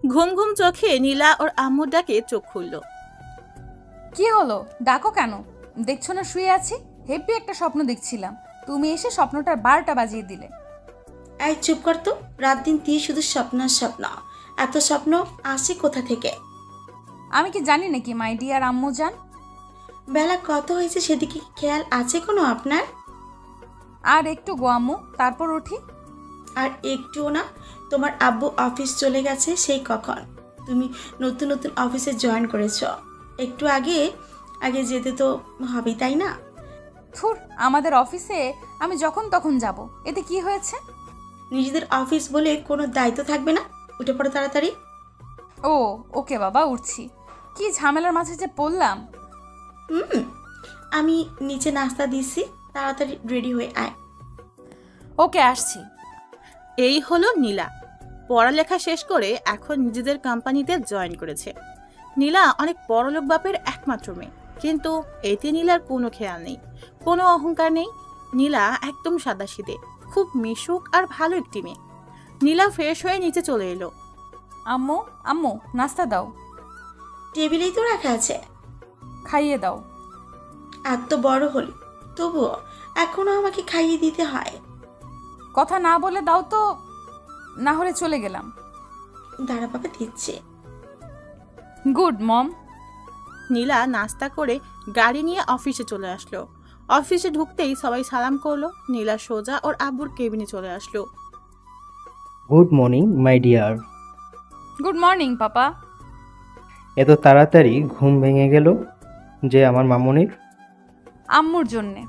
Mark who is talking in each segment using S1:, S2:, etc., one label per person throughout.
S1: ঘুম ঘুম চোখে নীলা ওর আম্মুর ডাকে চোখ খুলল।
S2: কি হলো, ডাকো কেন? দেখছো না শুয়ে আছি? হেব্বি একটা স্বপ্ন দেখছিলাম, তুমি এসে স্বপ্নটার 12টা বাজিয়ে দিলে।
S3: এই চুপ কর তো। রাত দিন তুই শুধু স্বপ্ন আর স্বপ্ন। এত স্বপ্ন আসে কোথা থেকে?
S2: আমি কি জানি নাকি মাই ডিয়ার আম্মু জান?
S3: বেলা কত হয়েছে সেদিকে কি খেয়াল আছে কোনো আপনার?
S2: আর একটু গো আম্মু, তারপর উঠি।
S3: আর একটুও না। তোমার আব্বু অফিস চলে গেছে সেই কখন। তুমি নতুন নতুন অফিসে জয়েন করেছ, একটু আগে আগে যেতে তো হবেই, তাই না?
S2: থুর, আমাদের অফিসে আমি যখন তখন যাব, এতে কি হয়েছে?
S3: নিজেদের অফিস বলে কোনো দায়িত্ব থাকবে না? উঠে পড়ো তাড়াতাড়ি।
S2: ও ওকে বাবা, উঠছি। কি ঝামেলার মাঝে যে পড়লাম।
S3: হুম, আমি নিচে নাস্তা দিচ্ছি, তাড়াতাড়ি রেডি হয়ে আয়।
S2: ওকে, আসছি।
S1: এই হলো নীলা। পড়ালেখা শেষ করে এখন নিজেদের কোম্পানিতে জয়েন করেছে। নীলা অনেক বড়লোক বাপের একমাত্র মেয়ে, কিন্তু এতে নীলার কোনো খেয়াল নেই, কোনো অহংকার নেই। নীলা একদম সাদাসিধে, খুব মিশুক আর ভালো একটি মেয়ে। নীলা ফ্রেশ হয়ে নিচে চলে এলো।
S2: আম্মু, আম্মু নাস্তা দাও।
S3: টেবিলেই তো রাখা আছে।
S2: খাইয়ে দাও।
S3: এত বড় হলি, তবুও এখনো আমাকে খাইয়ে দিতে হয়।
S2: কথা না বলে দাও তো, না হলে চলে গেলাম।
S3: দাঁড়া বাবা, দিচ্ছে।
S2: গুড মম।
S1: নীলা নাস্তা করে গাড়ি নিয়ে অফিসে চলে আসলো। অফিসে ঢুকতেই সবাই সালাম করলো। নীলা সোজা ওর আব্বুর কেবিনে চলে আসলো।
S4: Good morning my dear.
S2: Good morning papa.
S4: এত তাড়াতাড়ি ঘুম ভেঙে গেল যে আমার মামুনির?
S2: আম্মুর জন্যে।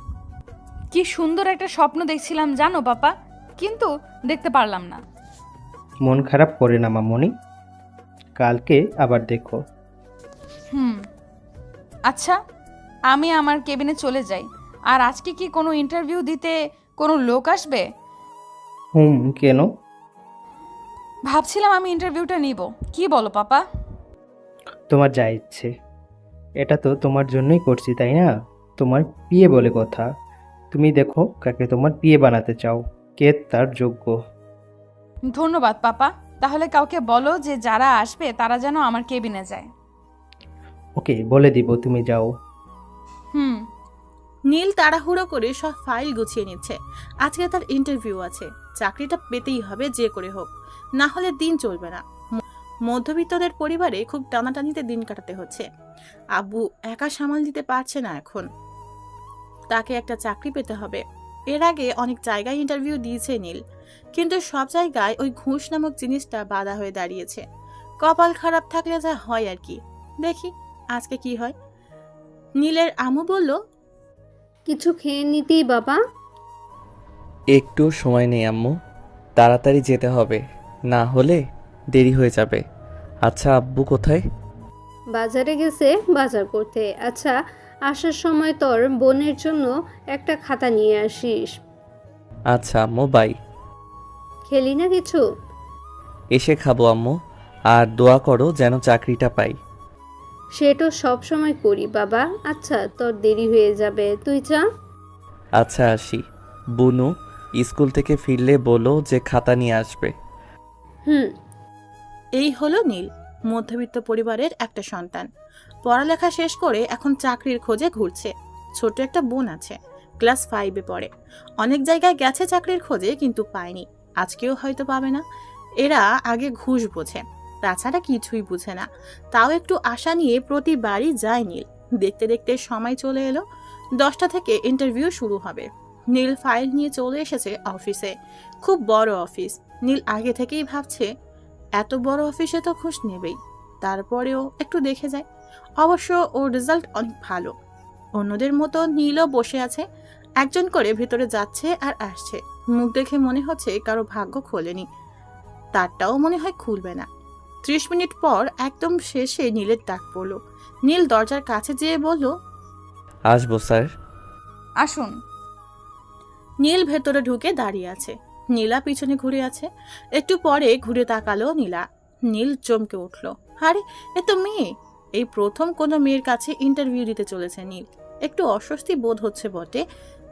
S2: কি সুন্দর একটা স্বপ্ন দেখছিলাম জানো পাপা, কিন্তু দেখতে পারলাম না।
S4: মন খারাপ করে না মামুনি, কালকে আবার দেখো।
S2: আচ্ছা, আমি আমার কেবিনে চলে যাই। আর আজকে কি কোনো ইন্টারভিউ দিতে কোনো লোক আসবে?
S4: কেন?
S2: ভাবছিলাম আমি ইন্টারভিউটা নিব। কি বলো পাপা?
S4: তোমার যা ইচ্ছে। এটা তো তোমার জন্যই করছি, তাই না? তোমার বিয়ে বলে কথা। তুমি দেখো কাকে তোমার বিয়ে বানাতে চাও, কে তার যোগ্য।
S2: ধন্যবাদ পাপা। তাহলে কাউকে বলো যে যারা আসবে তারা যেন আমার কেবিনে যায়।
S4: ওকে, বলে দিব, তুমি যাও।
S2: হুম।
S1: নীল তাড়াহুড়ো করে সব ফাইল গুছিয়ে নিচ্ছে। আজকে তার ইন্টারভিউ আছে, চাকরিটা পেতেই হবে যে করে হোক, না হলে দিন চলবে না। মধ্যবিত্তদের পরিবারে খুব টানাটানিতে দিন কাটাতে হচ্ছে। আব্বু একা সামাল দিতে পারছে না এখন, তাকে একটা চাকরি পেতে হবে। এর আগে অনেক জায়গায় ইন্টারভিউ দিয়েছে নীল, কিন্তু সব জায়গায় ওই ঘুষ নামক জিনিসটা বাধা হয়ে দাঁড়িয়েছে। কপাল খারাপ থাকলে যা হয় আর কি। দেখি আজকে কি হয়। নীলের আম্মু বলল,
S5: কিছু খেয়ে নিতেই বাবা।
S6: একটু সময় নেই আম্মু, তাড়াতাড়ি যেতে হবে, না হলে দেরি হয়ে যাবে। আচ্ছা আব্বু কোথায়?
S5: বাজারে গেছে বাজার করতে। আচ্ছা, আসার সময় তোর বোনের জন্য একটা খাতা নিয়ে আসিস।
S6: আচ্ছা আম্মু, বাই।
S5: খেলি না কিছু?
S6: এসে খাবো আম্মু, আর দোয়া করো যেন চাকরিটা পাই।
S5: সেটা সব সময় করি বাবা। আচ্ছা, তোর দেরি হয়ে যাবে, তুই যা।
S6: আচ্ছা আসি। বুনু স্কুল থেকে ফিরলে বলো যে খাতা নিয়ে আসবে।
S5: হুম।
S1: এই হলো নীল, মধ্যবিত্ত পরিবারের একটা সন্তান। পড়ালেখা শেষ করে এখন চাকরির খোঁজে ঘুরছে। ছোট একটা বোন আছে, ক্লাস 5-এ পড়ে। অনেক জায়গায় গেছে চাকরির খোঁজে, কিন্তু পায়নি। আজকেও হয়তো পাবে না। এরা আগে ঘুষ বোঝে, তাছাড়া কিছুই বুঝে না। তাও একটু আশা নিয়ে প্রতিবারই যায় নীল। দেখতে দেখতে সময় চলে এলো। 10টা থেকে ইন্টারভিউ শুরু হবে। নীল ফাইল নিয়ে চলে এসেছে অফিসে। খুব বড় অফিস। নীল আগে থেকেই ভাবছে এত বড় অফিসে তো ঘুষ নেবেই, তারপরেও একটু দেখে যায়। অবশ্য ওর রেজাল্ট অনেক ভালো। অন্যদের মতো নীলও বসে আছে, একজন করে ভেতরে যাচ্ছে আর আসছে। মুখ দেখে মনে হচ্ছে কারো ভাগ্য খোলেনি, তারটাও মনে হয় খুলবে না। 30 মিনিট পর একদম শেষে নীলের ডাক পড়লো। নীল দরজার কাছে যেয়ে বলল,
S6: আসবো স্যার।
S2: আসুন।
S1: নীল ভেতরে ঢুকে দাঁড়িয়ে আছে। নীলা পিছনে ঘুরে আছে। একটু পরে ঘুরে তাকালো নীলা। নীল চমকে উঠল, আরে এ তো মেয়ে। এই প্রথম কোনো মেয়ের কাছে ইন্টারভিউ দিতে চলেছে নীল। একটু অস্বস্তি বোধ হচ্ছে বটে,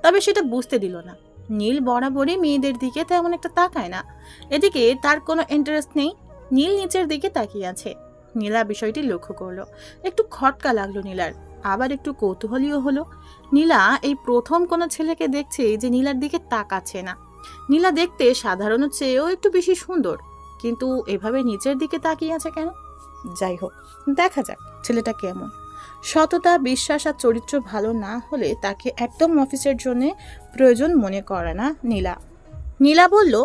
S1: তবে সেটা বুঝতে দিল না। নীল বরাবরই মেয়েদের দিকে তেমন একটা তাকায় না। এদিকে তার কোনো ইন্টারেস্ট নেই। নীল নিচের দিকে তাকিয়ে আছে। নীলা বিষয়টি লক্ষ্য করলো। একটু খটকা লাগলো নীলার, আবার একটু কৌতূহলীও হলো। নীলা এই প্রথম কোনো ছেলেকে দেখছে যে নীলার দিকে তাকাচ্ছে না। নীলা দেখতে সাধারণের চেয়েও একটু বেশি সুন্দর, কিন্তু এভাবে নিচের দিকে তাকিয়ে আছে কেন? যাই হোক, দেখা যাক ছেলেটা কেমন। সততা, বিশ্বাস আর চরিত্র ভালো না হলে তাকে একদম অফিসের জন্য প্রয়োজন মনে করে না নীলা। নীলা বলল,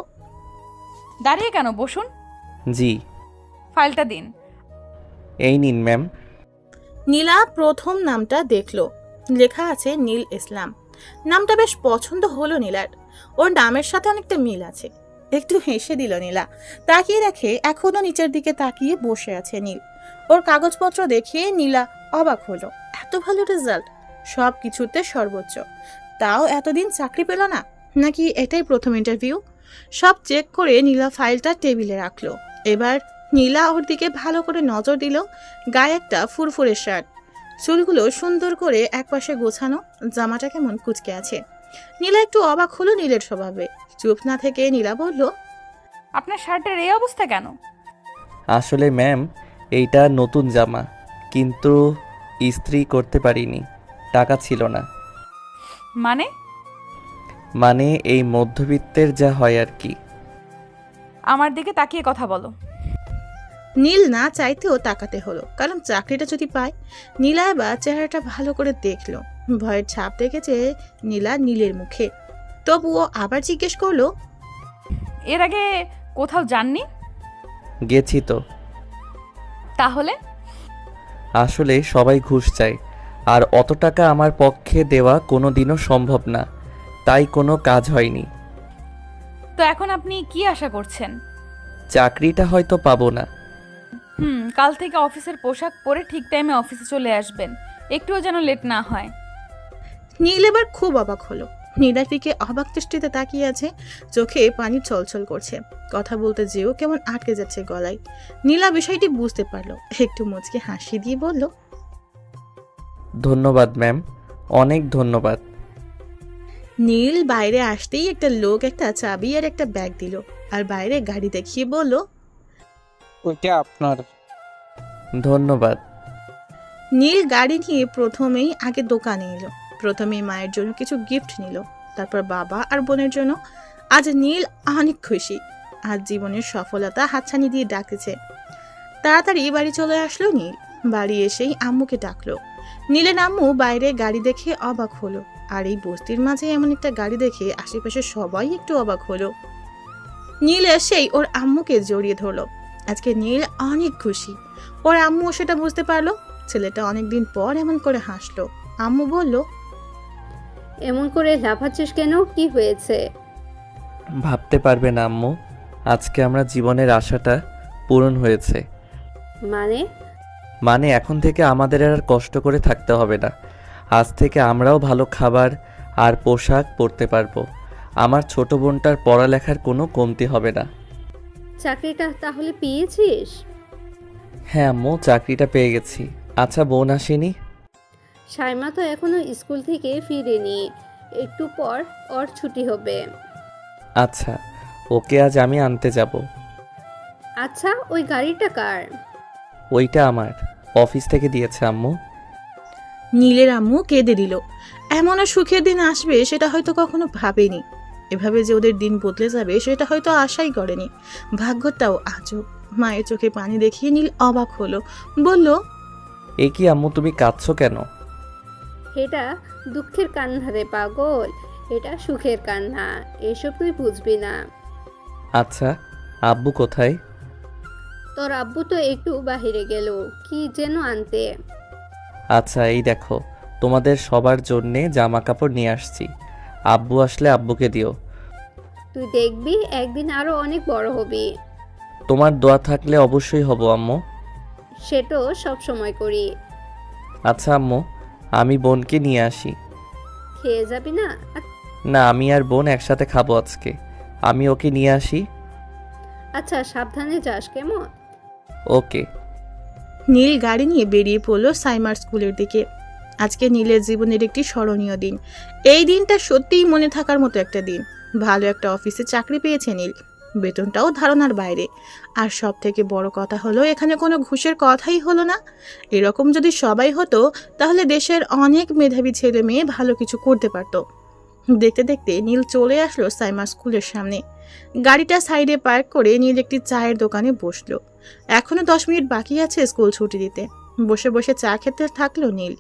S2: দাঁড়িয়ে কেন, বসুন।
S6: জি।
S2: ফাইলটা দিন।
S6: এই নিন ম্যাম।
S1: নীলা প্রথম নামটা দেখলো, লেখা আছে নীল ইসলাম। নামটা বেশ পছন্দ হলো নীলার, ওর নামের সাথে অনেকটা মিল আছে। একটু হেসে দিল নীলা। তাকিয়ে দেখে এখনো নিচের দিকে তাকিয়ে বসে আছে নীল। ওর কাগজপত্র দেখে নীলা অবাক হলো। এত ভালো রেজাল্ট, সব কিছুতে সর্বোচ্চ, তাও এতদিন চাকরি পেল না, নাকি এটাই প্রথম ইন্টারভিউ? সব চেক করে নীলা ফাইলটা টেবিলে রাখলো। এবার নীলা ওর দিকে ভালো করে নজর দিল। গায়ে একটা ফুরফুরে শার্ট, চুলগুলো সুন্দর করে একপাশে গোছানো, জামাটা কেমন কুচকে আছে। নীলা একটু অবাক হলো নীলের স্বভাবে। চুপ না থেকে নীলা বলল,
S2: আপনার শার্টের এই অবস্থা কেন?
S6: আসলে ম্যাম, এইটা নতুন জামা, কিন্তু ইস্ত্রি করতে পারিনি, টাকা ছিল না। মানে এই মধ্যবিত্তের যা হয় আর কি।
S2: আমার দিকে তাকিয়ে কথা বলো।
S1: নীল না চাইতেও তাকাতে হলো, কারণ চাকরিটা যদি পায়। নীলা এবার চেহারাটা ভালো করে দেখলো। ভয়ের ছাপ দেখেছে নীলা নীলের মুখে। তবুও আবার জিজ্ঞেস করলো,
S2: এর আগে কোথাও যাননি?
S6: গেছি তো।
S2: তাহলে?
S6: আসলে সবাই ঘুষ চায়, আর অত টাকা আমার পক্ষে দেওয়া কোনো দিনও সম্ভব না, তাই কোনো কাজ হয়নি।
S2: তো এখন আপনি কি আশা করছেন?
S6: চাকরিটা হয়তো পাবো না।
S2: কাল থেকে অফিসের পোশাক পরে ঠিক টাইমে অফিসে চলে আসবেন, একটুও যেন লেট না হয়।
S1: নীল এবার খুব অবাক হলো। নীলার দিকে অবাক দৃষ্টিতে তাকিয়ে আছে, চোখে পানি ছলছল করছে। কথা বলতে যেও কেমন আটকে যাচ্ছে গলায়। নীলা বিষয়টি বুঝতে পারলো, একটু মুচকে হাসি দিয়ে বলল,
S6: ধন্যবাদ ম্যাম, অনেক ধন্যবাদ।
S1: নীল বাইরে আসতেই একটা লোক একটা চাবি আর একটা ব্যাগ দিল, আর বাইরে গাড়ি দেখিয়ে বলল,
S7: ওইটা আপনার।
S6: ধন্যবাদ।
S1: নীল গাড়ি নিয়ে প্রথমেই আগে দোকানে এলো। প্রথমেই মায়ের জন্য কিছু গিফট নিল, তারপর বাবা আর বোনের জন্য। আজ নীল অনেক খুশি, আজ জীবনের সফলতা হাতছানি দিয়ে ডাকছে। তাড়াতাড়ি বাড়ি চলে আসলো নীল। বাড়ি এসেই আম্মুকে ডাকলো। নীলের আম্মু বাইরে গাড়ি দেখে অবাক হলো, আর এই বস্তির মাঝে এমন একটা গাড়ি দেখে আশেপাশে সবাই একটু অবাক হলো। নীল এসেই ওর আম্মুকে জড়িয়ে ধরলো। আজকে নীল অনেক খুশি, ওর আম্মু সেটা বুঝতে পারলো। ছেলেটা অনেকদিন পর এমন করে হাসলো। আম্মু বলল,
S5: এমন করে লাফাচ্ছিস কেন, কি হয়েছে?
S6: ভাবতে পারবে না আম্মু, আজকে আমরা জীবনের আশাটা পূরণ হয়েছে।
S5: মানে
S6: এখন থেকে আমাদের আর কষ্ট করে থাকতে হবে না। আজ থেকে আমরাও ভালো খাবার আর পোশাক পরতে পারবো। আমার ছোট বোনটার পড়ালেখার কোনো কমতি হবে না।
S5: চাকরিটা তাহলে পেয়েছিস?
S6: হ্যাঁ আম্মু, চাকরিটা পেয়ে গেছি। আচ্ছা, বোন আসেনি?
S5: সাইমা তো এখনো স্কুল থেকে ফিরেনি, একটু পর ওর ছুটি হবে।
S6: আচ্ছা, ওকে আজ আমি আনতে যাব।
S5: আচ্ছা, ওই গাড়িটা কার?
S6: ওইটা আমার, অফিস থেকে দিয়েছে আম্মু।
S1: নীলের আম্মু কেঁদে দিল। এমনও সুখের দিন আসবে সেটা হয়তো কখনো ভাবেনি। এভাবে যে ওদের দিন বদলে যাবে সেটা হয়তো আশাই করেনি। ভাগ্যটাও আজব। মায়ের চোখে পানি দেখিয়ে নীল অবাক হলো, বলল,
S6: এ কি আম্মু, তুমি কাঁদছো কেন?
S5: এটা দুঃখের কান্না রে পাগল, এটা সুখের কান্না, এসব তুই বুঝবি না।
S6: আচ্ছা, আব্বু কোথায়?
S5: তোর আব্বু তো একটু বাহিরে গেল, কি যেন আনতে।
S6: আচ্ছা, এই দেখো, তোমাদের সবার জন্যে জামা কাপড় নিয়ে আসছি। আব্বু আসলে আব্বুকে দিও।
S5: তুই দেখবি একদিন আরো অনেক বড় হবি।
S6: তোমার দোয়া থাকলে অবশ্যই হব আম্মু।
S5: সেটাও সব সময় করি।
S6: আচ্ছা আম্মু, আমি বোনকে নিয়ে আসি।
S5: খেয়ে যাবি না?
S6: না, আমি আর বোন একসাথে খাবো আজকে। আমি ওকে নিয়ে আসি।
S5: আচ্ছা, সাবধানে যাস কেমন?
S6: ওকে।
S1: নীল গাড়ি নিয়ে বেরিয়ে পড়লো সাইমার স্কুলের দিকে। আজকে নীলের জীবনের একটি স্মরণীয় দিন। এই দিনটা সত্যিই মনে থাকার মতো একটা দিন। ভালো একটা অফিসে চাকরি পেয়েছে নীল। বেতনটাও ধারণার বাইরে। আর সব থেকে বড় কথা হলো এখানে কোনো ঘুষের কথাই হলো না। এরকম যদি সবাই হতো তাহলে দেশের অনেক মেধাবী ছেলে মেয়ে ভালো কিছু করতে পারত। দেখতে দেখতে নীল চলে আসলো সাইমার স্কুলের সামনে। গাড়িটা সাইডে পার্ক করে নীল একটি চায়ের দোকানে বসলো। এখনো 10 মিনিট বাকি আছে স্কুল ছুটি দিতে। বসে বসে চা খেতে থাকলো নীল।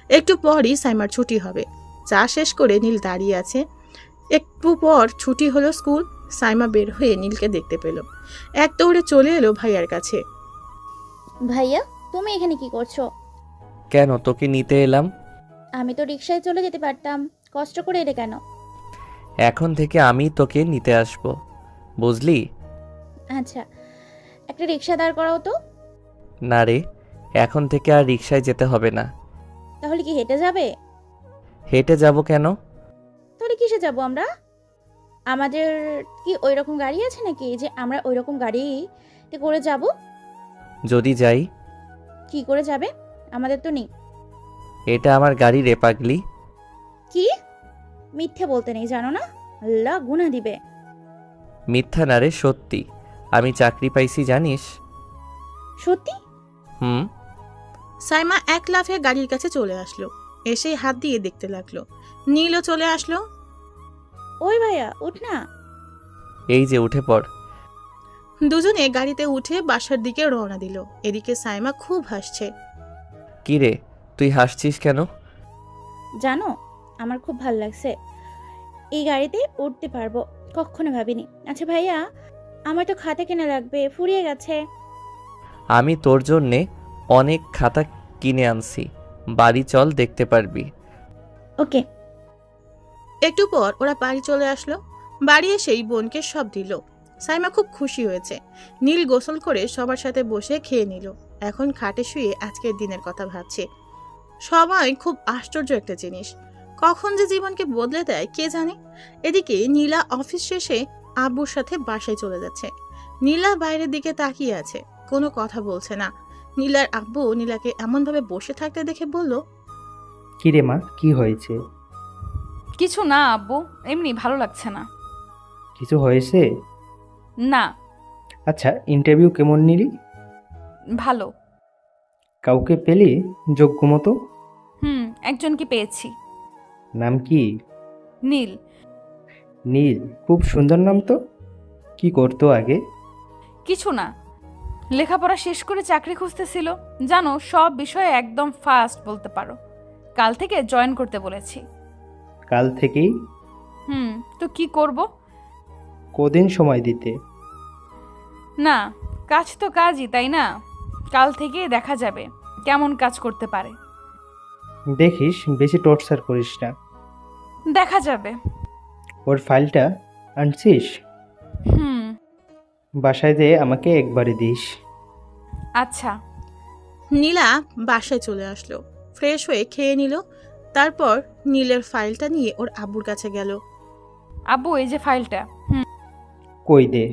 S1: একটু পরই সাইমার ছুটি হবে। চা শেষ করে নীল দাঁড়িয়ে আছে। একটু পর ছুটি হলো স্কুল। সাইমা বের হয়ে নীলকে দেখতে পেল। এক দৌড়ে চলে এলো ভাইয়ার কাছে।
S8: ভাইয়া, তুমি এখানে কি করছো?
S6: কেন, তোকে নিতে এলাম।
S8: আমি তো রিকশায় চলে যেতে পারতাম, কষ্ট করে এলে কেন?
S6: এখন থেকে আমি তোকে নিতে আসব, বুঝলি?
S8: আচ্ছা, একটা রিকশা দাঁড় করাও তো।
S6: না রে, এখন থেকে আর রিকশায় যেতে হবে না।
S8: তাহলে কি হেঁটে যাবে?
S6: হেঁটে যাব কেন?
S8: তাহলে কিসে যাব আমরা? আমাদের কি ওই রকম গাড়ি আছে নাকি যে আমরা ওই রকম গাড়িতে করে যাব?
S6: যদি যাই?
S8: কি করে যাবে? আমাদের তো নেই।
S6: এটা আমার গাড়ি রে পাগলি।
S8: কি? মিথ্যে বলতে নেই, জানো না? আল্লাহ গুনাহ দিবে।
S6: মিথ্যা না রে, সত্যি। আমি চাকরি পাইছি জানিস?
S8: সত্যি?
S6: হুম।
S1: সাইমা এক লাফে গাড়ির কাছে চলে আসলো। এসেই হাত দিয়ে দেখতে লাগলো। নীলও চলে আসলো।
S8: ওই ভাইয়া, উঠ না।
S6: এই যে উঠে পড়।
S1: দুজনে গাড়িতে উঠে বাসার দিকে রওনা দিল। এদিকে সাইমা খুব হাসছে।
S6: কি রে, তুই হাসছিস কেন?
S8: জানো, আমার খুব ভালো লাগছে। এই গাড়িতে উঠতে পারবো, কখনো ভাবিনি। আচ্ছা ভাইয়া, আমার তো খাতা কেনা লাগবে, ফুরিয়ে গেছে।
S6: আমি তোর জন্যে অনেক খাতা কিনে আনছি, বাড়ি চল, দেখতে পারবি।
S8: ওকে।
S1: একটু পর ওরা বাড়ি চলে আসলো। বাড়ি এসেই বোনকে সব দিল। সাইমা খুব খুশি হয়েছে। নীল গোসল করে সবার সাথে বসে খেয়ে নিল। এখন খাটে শুয়ে আজকের দিনের কথা ভাবছে। সবাই খুব আশ্চর্য একটা জিনিস, কখন যে জীবনকে বদলে দেয় কে জানে। এদিকে নীলা অফিস শেষে আব্বুর সাথে বাসায় চলে যাচ্ছে। নীলা বাইরের দিকে তাকিয়ে আছে, কোনো কথা বলছে না। নীলার আব্বু নীলাকে এমনভাবে বসে থাকতে দেখে বলল,
S4: কি রে মা, কি হয়েছে?
S2: কিছু না আব্বু, এমনি ভালো লাগছে না।
S4: কিছু হয়েছে?
S2: না।
S4: আচ্ছা, ইন্টারভিউ কেমন নিলি?
S2: ভালো।
S4: কাউকে পেলি যোগ্য মতো?
S2: একজনকে পেয়েছি।
S4: নাম কি?
S2: নীল।
S4: নীল, খুব সুন্দর নাম তো। কি করতো আগে?
S2: কিছু না, লেখাপড়া শেষ করে চাকরি খুঁজতেছিল। জানো, সব বিষয়ে একদম ফাস্ট বলতে পারো। কাল থেকে জয়েন করতে বলেছি।
S4: কাল থেকেই?
S2: তো কি করব?
S4: কদিন সময় দিতে?
S2: না, কাজ তো কাজই, তাই না? কাল থেকে দেখা যাবে কেমন কাজ করতে পারে।
S4: দেখিস বেশি টর্চার করিস না।
S2: দেখা যাবে।
S4: ওর ফাইলটা আনছিস?
S2: হুম।
S4: বাসায় যেয়ে আমাকে একবারে দিস।
S2: আচ্ছা।
S1: নীলা বাসায় চলে আসলো। ফ্রেশ হয়ে খেয়ে নিল। তারপর নীলের ফাইলটা নিয়ে ওর আব্বুর কাছে গেল।
S2: আব্বু, এই যে ফাইলটা।
S4: কই দে,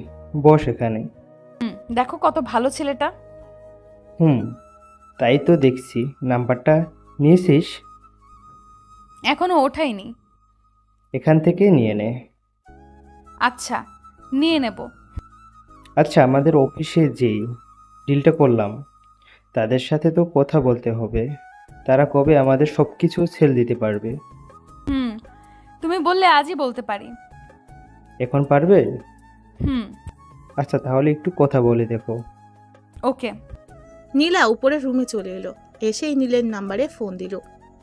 S4: বস এখানে।
S2: দেখো কত ভালো ছেলেটা।
S4: তাই তো দেখছি। নাম্বারটা নিয়েছিস?
S2: এখনো ওঠাইনি।
S4: এখান থেকে নিয়ে নে।
S2: আচ্ছা, নিয়ে নেব।
S4: আচ্ছা, আমাদের অফিসে যেই ডিলটা করলাম তাদের সাথে তো কথা বলতে হবে। তারা কবে আমাদের সব কিছু সেল দিতে পারবে?
S2: তুমি বললে আজই বলতে পারি।
S4: এখন পারবে?
S2: হুম।
S4: আচ্ছা, তাহলে একটু কথা বলে দেখো।
S2: ওকে।
S1: নীলা উপরের রুমে চলে এলো। এসেই নীলের নাম্বারে ফোন দিল।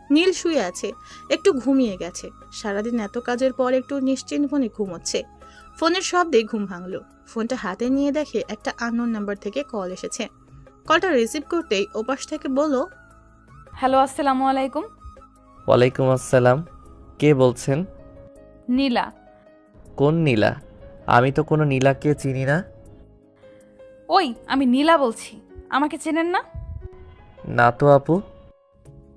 S1: নীল শুয়ে আছে, একটু ঘুমিয়ে গেছে। সারাদিন এত কাজের পর একটু নিশ্চিন্ত মনে ঘুমোচ্ছে। ফোনের শব্দে ঘুম ভাঙলো। ফোনটা হাতে নিয়ে দেখে একটা আননোন নাম্বার থেকে কল এসেছে। কলটা রিসিভ করতেই ওপাশ থেকে বলল,
S2: হ্যালো, আসসালামু আলাইকুম।
S6: ওয়ালাইকুম আসসালাম। কে বলছেন?
S2: নীলা।
S6: কোন নীলা? আমি তো কোনো নীলাকে চিনি না।
S2: ওই, আমি নীলা বলছি। আমাকে চেনেন না?
S6: না তো আপু।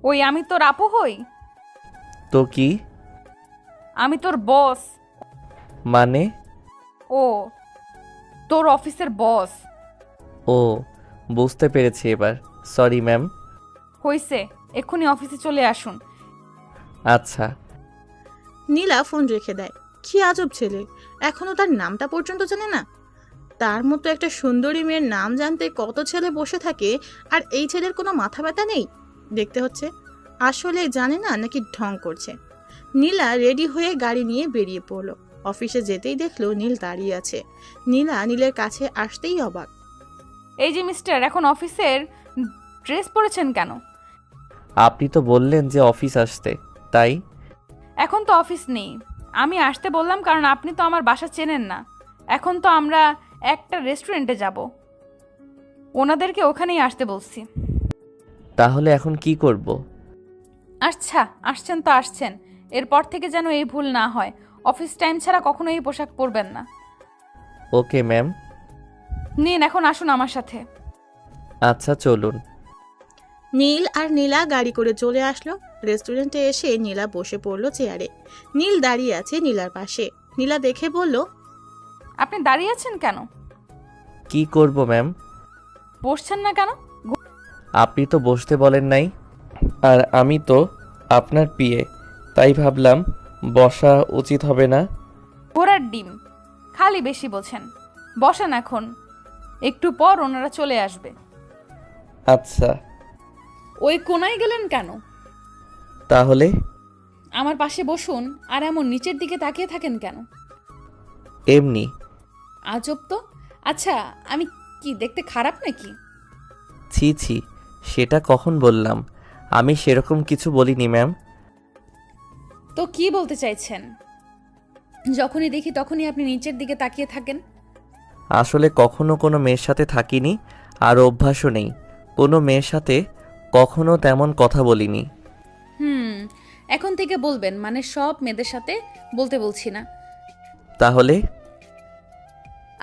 S2: ওই, আমি তোর আপু হই।
S6: তো কি?
S2: আমি তোর বস।
S6: মানে?
S2: ও, তোর অফিসের বস।
S6: ও, বুঝতে পেরেছি এবার। Sorry ma'am.
S2: হইছে, এক্ষুনি অফিসে চলে আসুন।
S6: আচ্ছা।
S1: নীলা ফোন রেখে দেয়। কি আজব ছেলে, এখনো তার নামটা পর্যন্ত জানে না। তার মতো একটা সুন্দরী মেয়ের নাম জানতে কত ছেলে বসে থাকে, আর এই ছেলের কোনো মাথা ব্যথা নেই। দেখতে হচ্ছে আসলে জানে না নাকি ঢং করছে। নীলা রেডি হয়ে গাড়ি নিয়ে বেরিয়ে পড়লো। অফিসে যেতেই দেখলো নীল দাঁড়িয়ে আছে। নীলা নীলের কাছে আসতেই অবাক।
S2: এই যে মিস্টার, এখন অফিসের ড্রেস পরেছেন কেন?
S6: আপনি তো বললেন যে অফিস আসতে, তাই।
S2: এখন তো অফিস নেই। আমি আসতে বললাম কারণ আপনি তো আমার বাসা চেনেন না। এখন তো আমরা একটা রেস্টুরেন্টে যাব, ওনাদেরকে ওখানেই আসতে বলছি।
S6: তাহলে এখন কি করব?
S2: আচ্ছা, আসছেন তো আসছেন, এরপর থেকে যেন এই ভুল না হয়। অফিস টাইম ছাড়া কখনো এই পোশাক পরবেন না।
S6: Okay ma'am.
S2: নিন, এখন আসুন আমার সাথে।
S6: আচ্ছা চলুন।
S1: নীল আর নীলা গাড়ি করে চলে আসলো। রেস্টুরেন্টে এসে নীলা বসে পড়লো চেয়ারে। নীল দাঁড়িয়ে আছে নীলার পাশে। নীলা দেখে বলল,
S2: আপনি দাঁড়িয়ে আছেন কেন?
S6: কি করব ম্যাম?
S2: বসছেন না কেন?
S6: আপনি তো বসতে বলেন নাই, আর আমি তো আপনার পিয়ে, তাই ভাবলাম বসা উচিত হবে না।
S2: ঘোড়ার ডিম, খালি বেশি বোঝেন। বসেন এখন, একটু পর ওনারা চলে আসবে।
S6: আচ্ছা।
S2: ওই কোনায় গেলেন কেন?
S6: তাহলে
S2: আমার পাশে বসুন। আর এমন নিচের দিকে তাকিয়ে থাকেন কেন?
S6: এমনি।
S2: আজব তো। আচ্ছা, আমি কি দেখতে খারাপ নাকি?
S6: ছি ছি, সেটা কখন বললাম? আমি সেরকম কিছু বলিনি ম্যাম।
S2: তো কি বলতে চাইছেন? যখনই দেখি তখনই আপনি নিচের দিকে তাকিয়ে থাকেন।
S6: আসলে কখনো কোনো মেয়ের সাথে থাকিনি, আর অভ্যাসও নেই। কোনো মেয়ের সাথে কখনো তেমন কথা বলিনি।
S2: এখন থেকে বলবেন, মানে সব মেয়েদের সাথে বলতে বলছি না।
S6: তাহলে?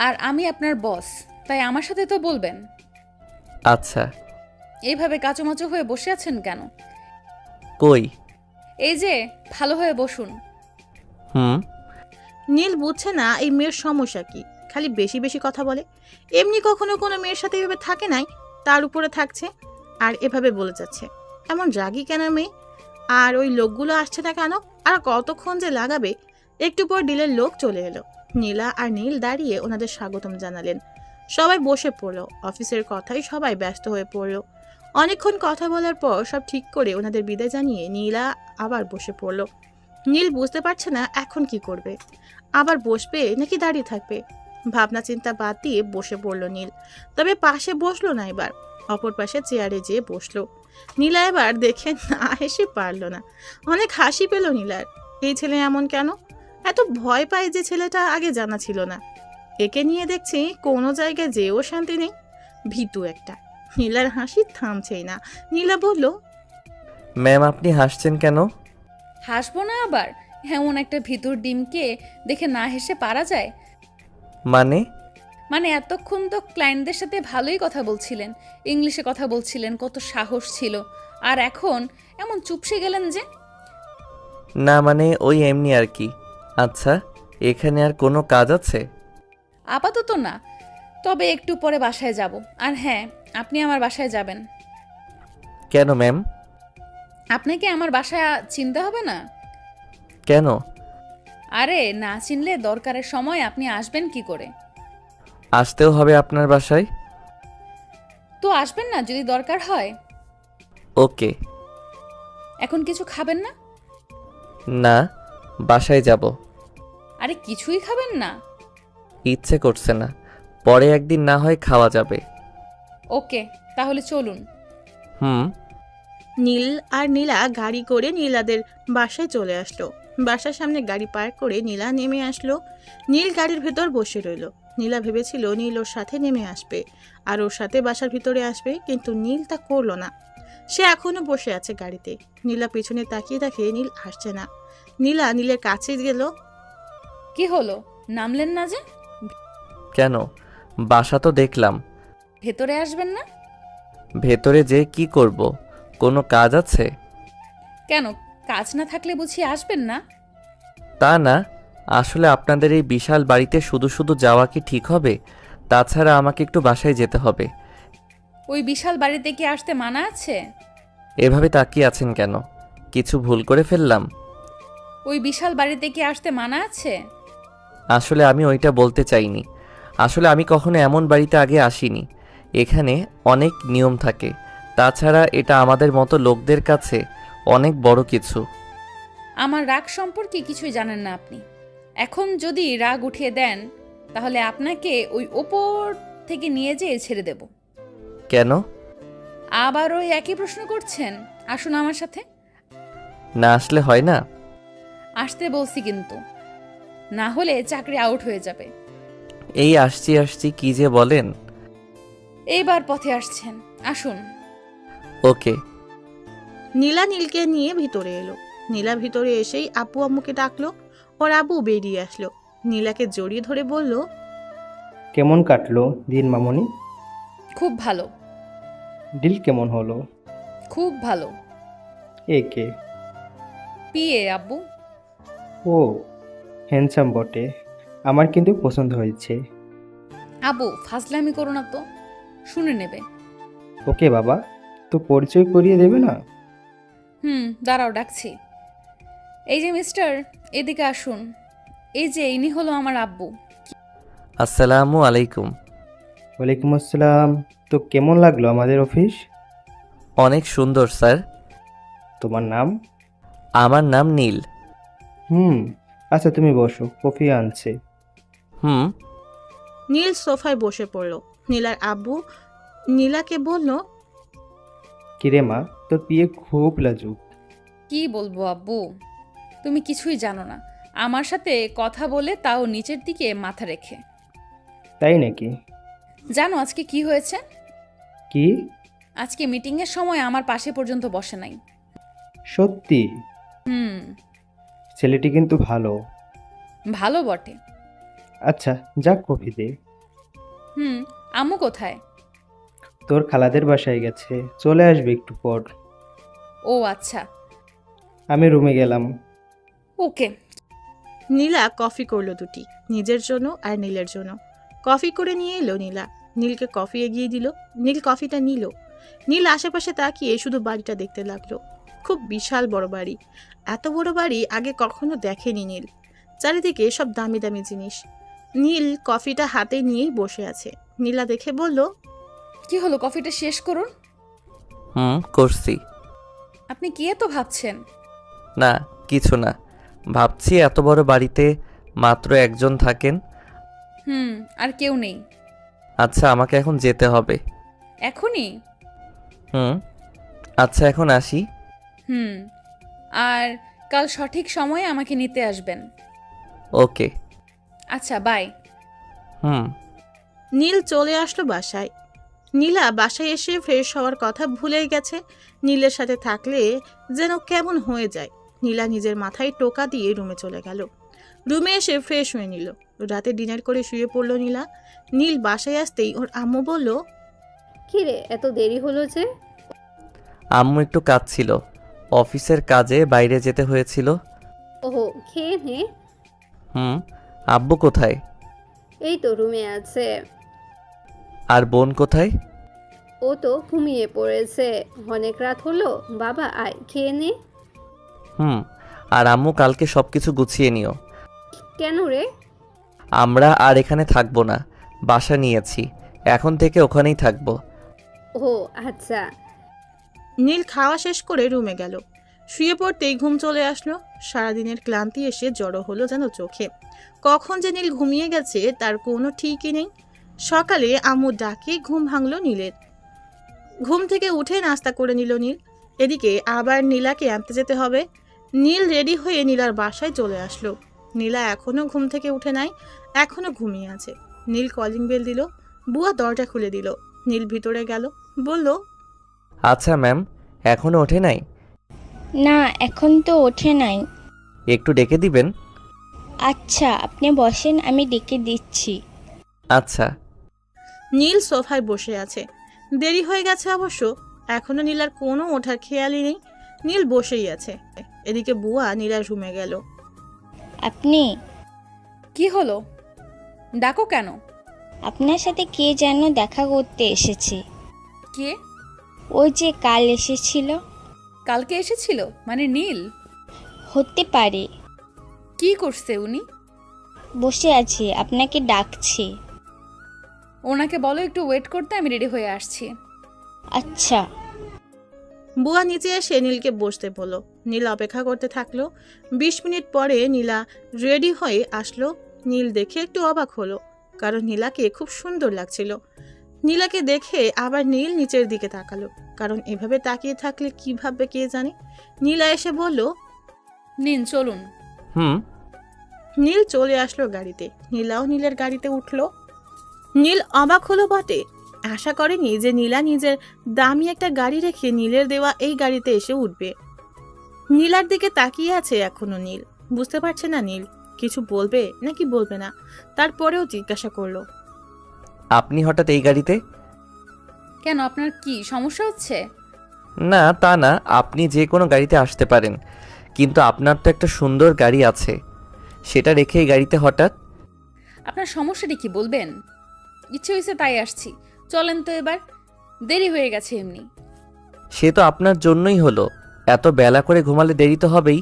S2: আর আমি আপনার বস, তাই আমার সাথে তো বলবেন।
S6: আচ্ছা।
S2: এইভাবে কাচুমাচু হয়ে বসে আছেন কেন?
S6: কই?
S2: এই যে, ভালো হয়ে বসুন।
S1: নীল বুঝছে না এই মেয়ের সমস্যা কি। খালি বেশি বেশি কথা বলে। এমনি কখনো কোনো মেয়ের সাথে এভাবে থাকে নাই, তার উপরে থাকছে আর এভাবে বলে যাচ্ছে। এমন রাগী কেন মেয়ে? আর ওই লোকগুলো আসছে না কেন? আর কতক্ষণ যে লাগাবে? একটু পর ডিলের লোক চলে এলো। নীলা আর নীল দাঁড়িয়ে ওনাদের স্বাগতম জানালেন। সবাই বসে পড়লো। অফিসের কথাই সবাই ব্যস্ত হয়ে পড়লো। অনেকক্ষণ কথা বলার পর সব ঠিক করে ওনাদের বিদায় জানিয়ে নীলা আবার বসে পড়লো। নীল বুঝতে পারছে না এখন কি করবে। আবার বসবে নাকি দাঁড়িয়ে থাকবে? ভাবনা চিন্তা বাদ দিয়ে বসে পড়ল নীল। তবে পাশে বসলো না, এবার অপর পাশে চেয়ারে যেয়ে বসলো। নীলা এবার দেখে না হেসে পারল না। অনেক হাসি পেল নীলার। এই ছেলে এমন কেন? এত ভয় পায় যে ছেলেটা আগে জানা ছিল না। একে নিয়ে দেখছি কোনো জায়গায় যেও শান্তি নেই। ভীতু একটা। নীলার হাসি থামছেই না। নীলা বলল,
S6: ম্যাম আপনি হাসছেন কেন?
S2: হাসবো না আবার? এমন একটা ভিতর ডিমকে দেখে না হেসে পারা যায়?
S6: মানে
S2: এতক্ষণ তো ক্লায়েন্টদের সাথে ভালোই কথা বলছিলেন, ইংলিশে কথা বলছিলেন, কত সাহস ছিল। আর এখন এমন চুপসে গেলেন যে?
S6: না মানে ওই এমনি আর কি। আচ্ছা, এখানে আর কোনো কাজ আছে?
S2: আপাতত না, তবে একটু পরে বাসায় যাব। আর হ্যাঁ, আপনি আমার বাসায় যাবেন।
S6: কেন ম্যাম?
S2: আপনাকে আমার বাসায় চিনতে হবে না?
S6: কেন?
S2: আরে না চিনলে দরকারের সময় আপনি আসবেন কি করে?
S6: আসতেও হবে আপনার বাসায়?
S2: তো আসবেন না যদি দরকার হয়।
S6: ওকে।
S2: এখন কিছু খাবেন না?
S6: না, বাসায় যাব।
S2: আরে কিছুই খাবেন না?
S6: ইচ্ছে করছে না, পরে একদিন না হয় খাওয়া যাবে।
S2: ওকে, তাহলে চলুন।
S1: নীল আর নীলা গাড়ি করে নীলাদের বাসায় চলে আসলো। বাসার সামনে গাড়ি পার্ক করে নীলা নেমে আসলো। নীল গাড়ির ভেতর বসে রইল। নীলা ভেবেছিল নীল ওর সাথে নেমে আসবে আর ওর সাথে বাসার ভিতরে আসবে, কিন্তু নীল তা করলো না। সে এখনো বসে আছে গাড়িতে। নীলা পেছনে তাকিয়ে দেখে নীল আসছে না। নীলা নীলের কাছে গেল।
S2: কি হলো, নামলেন না যে?
S6: কেন? বাসা তো দেখলাম।
S2: ভেতরে আসবেন না?
S6: ভেতরে যে কি করব? কোনো কাজ আছে?
S2: কেন, কাজ না থাকলে বুঝি আসবেন না?
S6: তা না, আসলে আপনাদের এই বিশাল বাড়িতে শুধু শুধু যাওয়া কি ঠিক হবে? তাছাড়া আমাকে একটু বাসায় যেতে হবে।
S2: ওই বিশাল বাড়িতে কি আসতে মানা আছে?
S6: এভাবে তাকিয়ে আছেন কেন? কিছু ভুল করে ফেললাম?
S2: ওই বিশাল বাড়িতে কি আসতে মানা আছে?
S6: আসলে আমি ওইটা বলতে চাইনি। আসলে আমি কখনো এমন বাড়িতে আগে আসিনি। এখানে অনেক নিয়ম থাকে, তাছাড়া এটা আমাদের মতো লোকদের কাছে অনেক বড় কিছু।
S2: আমার রাগ সম্পর্কে কিছুই জানেন না আপনি। এখন যদি রাগ উঠিয়ে দেন তাহলে আপনাকে ওই ওপর থেকে নিয়ে যেয়ে ছেড়ে দেব।
S6: কেন?
S2: আবার ওই একই প্রশ্ন করছেন? আসুন আমার সাথে।
S6: না আসলে হয় না?
S2: আসতে বলছি কিন্তু, না হলে চাকরি আউট হয়ে যাবে।
S6: এই আসছি আসছি কি যে বলেন।
S2: এইবার পথে আসছেন, আসুন।
S6: ওকে।
S1: নীলা নীলকে নিয়ে ভিতরে এলো। নীলা ভিতরে এসেই আপু আম্মুকে ডাকলো। ওর আব্বু বেরিয়ে আসলো, নীলাকে জড়িয়ে ধরে বলল,
S4: কেমন কাটলো দিন মামনি?
S2: খুব ভালো,
S4: ডিল কেমন হলো?
S2: খুব ভালো।
S4: একে
S2: পিয়ে আব্বু।
S4: ও হ্যান্ডসাম বটে, আমার কিন্তু পছন্দ হয়েছে।
S2: আব্বু ফাজলামি করো না তো, শুনে নেবে।
S4: ওকে বাবা, তো পরিচয় করিয়ে দেবে না?
S2: দাঁড়াও ডাকছি। এই যে মিস্টার, এদিকে আসুন। এই যে ইনি হলো আমার আব্বু।
S6: আসসালামু আলাইকুম।
S4: ওয়ালাইকুম আসসালাম। তো কেমন লাগলো আমাদের অফিস?
S6: অনেক সুন্দর স্যার।
S4: তোমার নাম?
S6: আমার নাম নীল।
S4: আচ্ছা তুমি বসো, কফি আনছে।
S6: হুম।
S1: নীল সোফায় বসে পড়ল। নীলার আব্বু নীলাকে বলল,
S4: কিরে মা, তোর বিয়ে খুব লাজুক।
S2: কি বলবো আব্বু, তুমি কিছুই জানো না। আমার সাথে কথা বলে তাও নিচের দিকে মাথা রেখে।
S4: তাই নাকি?
S2: জানো আজকে কি হয়েছে?
S4: কি?
S2: আজকে মিটিংয়ের সময় আমার পাশে পর্যন্ত বসে নাই।
S4: সত্যি?
S2: হুম।
S4: ছেলেটি কিন্তু ভালো।
S2: ভালো বটে।
S4: আচ্ছা যাক, কফি দে।
S2: আম্মু কোথায়?
S4: তোর খালাদের বাসায় গেছে, চলে আসবে একটু পর।
S2: ও আচ্ছা।
S4: আমি রুমে গেলাম।
S2: ওকে।
S1: নীলা কফি করলো দুটি, নিজের জন্য আর নীলের জন্য। কফি করে নিয়ে এলো নীলা, নীলকে কফি এগিয়ে দিল। নীল কফিটা নিল। নীল আশেপাশে তাকিয়ে শুধু বাড়িটা দেখতে লাগলো। খুব বিশাল বড় বাড়ি। এত বড় বাড়ি আগে কখনো দেখেনি নীল। চারিদিকে সব দামি দামি জিনিস। নীল কফিটা হাতে নিয়েই বসে আছে। নীলা দেখে বলল,
S2: কি হলো, কফিটা শেষ করুন।
S6: করছি।
S2: আপনি কি এত ভাবছেন?
S6: না কিছু না, ভাবছি এত বড় বাড়িতে মাত্র একজন থাকেন।
S2: আর কেউ নেই।
S6: আচ্ছা আমাকে এখন যেতে হবে।
S2: এখনই?
S6: আচ্ছা এখন আসি।
S2: আর কাল সঠিক সময়ে আমাকে নিতে আসবেন।
S6: ওকে।
S2: আচ্ছা বাই।
S1: নীল চলে আসলো বাসায়। নীলা বাসায় এসে ফ্রেশ হওয়ার কথা ভুলেই গেছে। নীলের সাথে থাকলে যেন কেমন হয়ে যায়। নীলা নিজের মাথায় টোকা দিয়ে রুমে চলে গেল। রুমে এসে ফ্রেশ হয়ে নিল। রাতে ডিনার করে শুয়ে পড়ল নীলা। নীল বাসায় আসতেই ওর আম্মু বলল,
S5: কিরে এত দেরি হলো যে?
S6: আম্মু একটু কাজ ছিল, অফিসের কাজে বাইরে যেতে হয়েছিল।
S5: ওহো, খেয়ে নে।
S6: আব্বু কোথায়?
S5: এই তো রুমে আছে।
S6: আর বোন কোথায়?
S5: ও তো ঘুমিয়ে পড়েছে, অনেক রাত হলো। বাবা আয়, খেয়ে নে।
S6: আর আম্মু কালকে সবকিছু গুছিয়ে নিও।
S5: কেন রে?
S6: আমরা আর এখানে থাকবো না, বাসা নিয়েছি, এখন থেকে ওখানেই থাকবো।
S5: ও আচ্ছা।
S1: নীল খাওয়া শেষ করে রুমে গেল। শুয়ে পড়তেই ঘুম চলে আসলো। সারাদিনের ক্লান্তি এসে জড়ো হলো যেন চোখে। কখন যে নীল ঘুমিয়ে গেছে তার কোনো ঠিকই নেই। সকালে আম্মু ডাকে ঘুম ভাঙল নীলের। ঘুম থেকে উঠে নাস্তা করে নিল নীল। এদিকে আবার নীলাকে আনতে যেতে হবে। নীল রেডি হয়ে নীলার বাসায় চলে আসলো। নীলা এখনো ঘুম থেকে উঠে নাই, এখনো ঘুমিয়ে আছে। নীল কলিং বেল দিল। বুয়া দরজা খুলে দিল। নীল ভিতরে গেল, বলল,
S6: আচ্ছা ম্যাম, এখনো ওঠে নাই?
S9: না এখন তো ওঠে নাই।
S6: একটু ডেকে দিবেন?
S9: আচ্ছা আপনি বসেন, আমি ডেকে দিচ্ছি।
S6: আচ্ছা।
S1: নীল সোফায় বসে আছে। দেরি হয়ে গেছে অবশ্য, এখনো নীলার কোনো ওঠার খেয়ালই নেই। নীল বসেই আছে। এদিকে বুয়া নীলার রুমে গেল।
S9: আপনি?
S2: কি হলো, ডাকো কেন?
S9: আপনার সাথে কে যেন দেখা করতে এসেছে।
S2: কে?
S9: ওই যে কাল এসেছিল।
S2: কালকে এসেছিল মানে নীল?
S9: হতে পারে।
S2: কি করছে উনি?
S9: বসে আছে, আপনাকে ডাকছে।
S2: ওনাকে বলো একটু ওয়েট করতে, আমি রেডি হয়ে আসছি।
S9: আচ্ছা।
S1: বুয়া নিচে এসে নীলকে বসতে বলল। নীল অপেক্ষা করতে থাকলো। 20 মিনিট পরে নীলা রেডি হয়ে আসলো। নীল দেখে একটু অবাক হলো, কারণ নীলাকে খুব সুন্দর লাগছিল। নীলাকে দেখে আবার নীল নিচের দিকে তাকালো, কারণ এভাবে তাকিয়ে থাকলে কি ভাববে কে জানে। নীলা এসে বলল,
S2: নিন চলুন।
S6: হুম।
S1: নীল চলে আসলো গাড়িতে। নীলাও নীলের গাড়িতে উঠলো। নীল অবাক হলো বটে, আশা করেনি যে নীলা নিজের দামি একটা গাড়ি রেখে নীলের দেওয়া এই গাড়িতে এসে উঠবে। নীলার দিকে তাকিয়ে আছে এখনো নীল। বুঝতে পারছে না নীল কিছু বলবে নাকি বলবে না। তারপরেও জিজ্ঞাসা করলো,
S6: আপনি হঠাৎ এই গাড়িতে?
S2: কেন, আপনার কি সমস্যা হচ্ছে?
S6: না তা না, আপনি যে কোনো গাড়িতে আসতে পারেন, কিন্তু আপনার তো একটা সুন্দর গাড়ি আছে, সেটা রেখে এই গাড়িতে হঠাৎ?
S2: আপনার সমস্যাটা কি বলবেন? ইচ্ছে হয়েছে তাই আসছি, চলেন তো এবার, দেরি হয়ে গেছে এমনি।
S6: সে তো আপনার জন্যই হলো, এত বেলা করে ঘুমালে দেরি তো হবেই।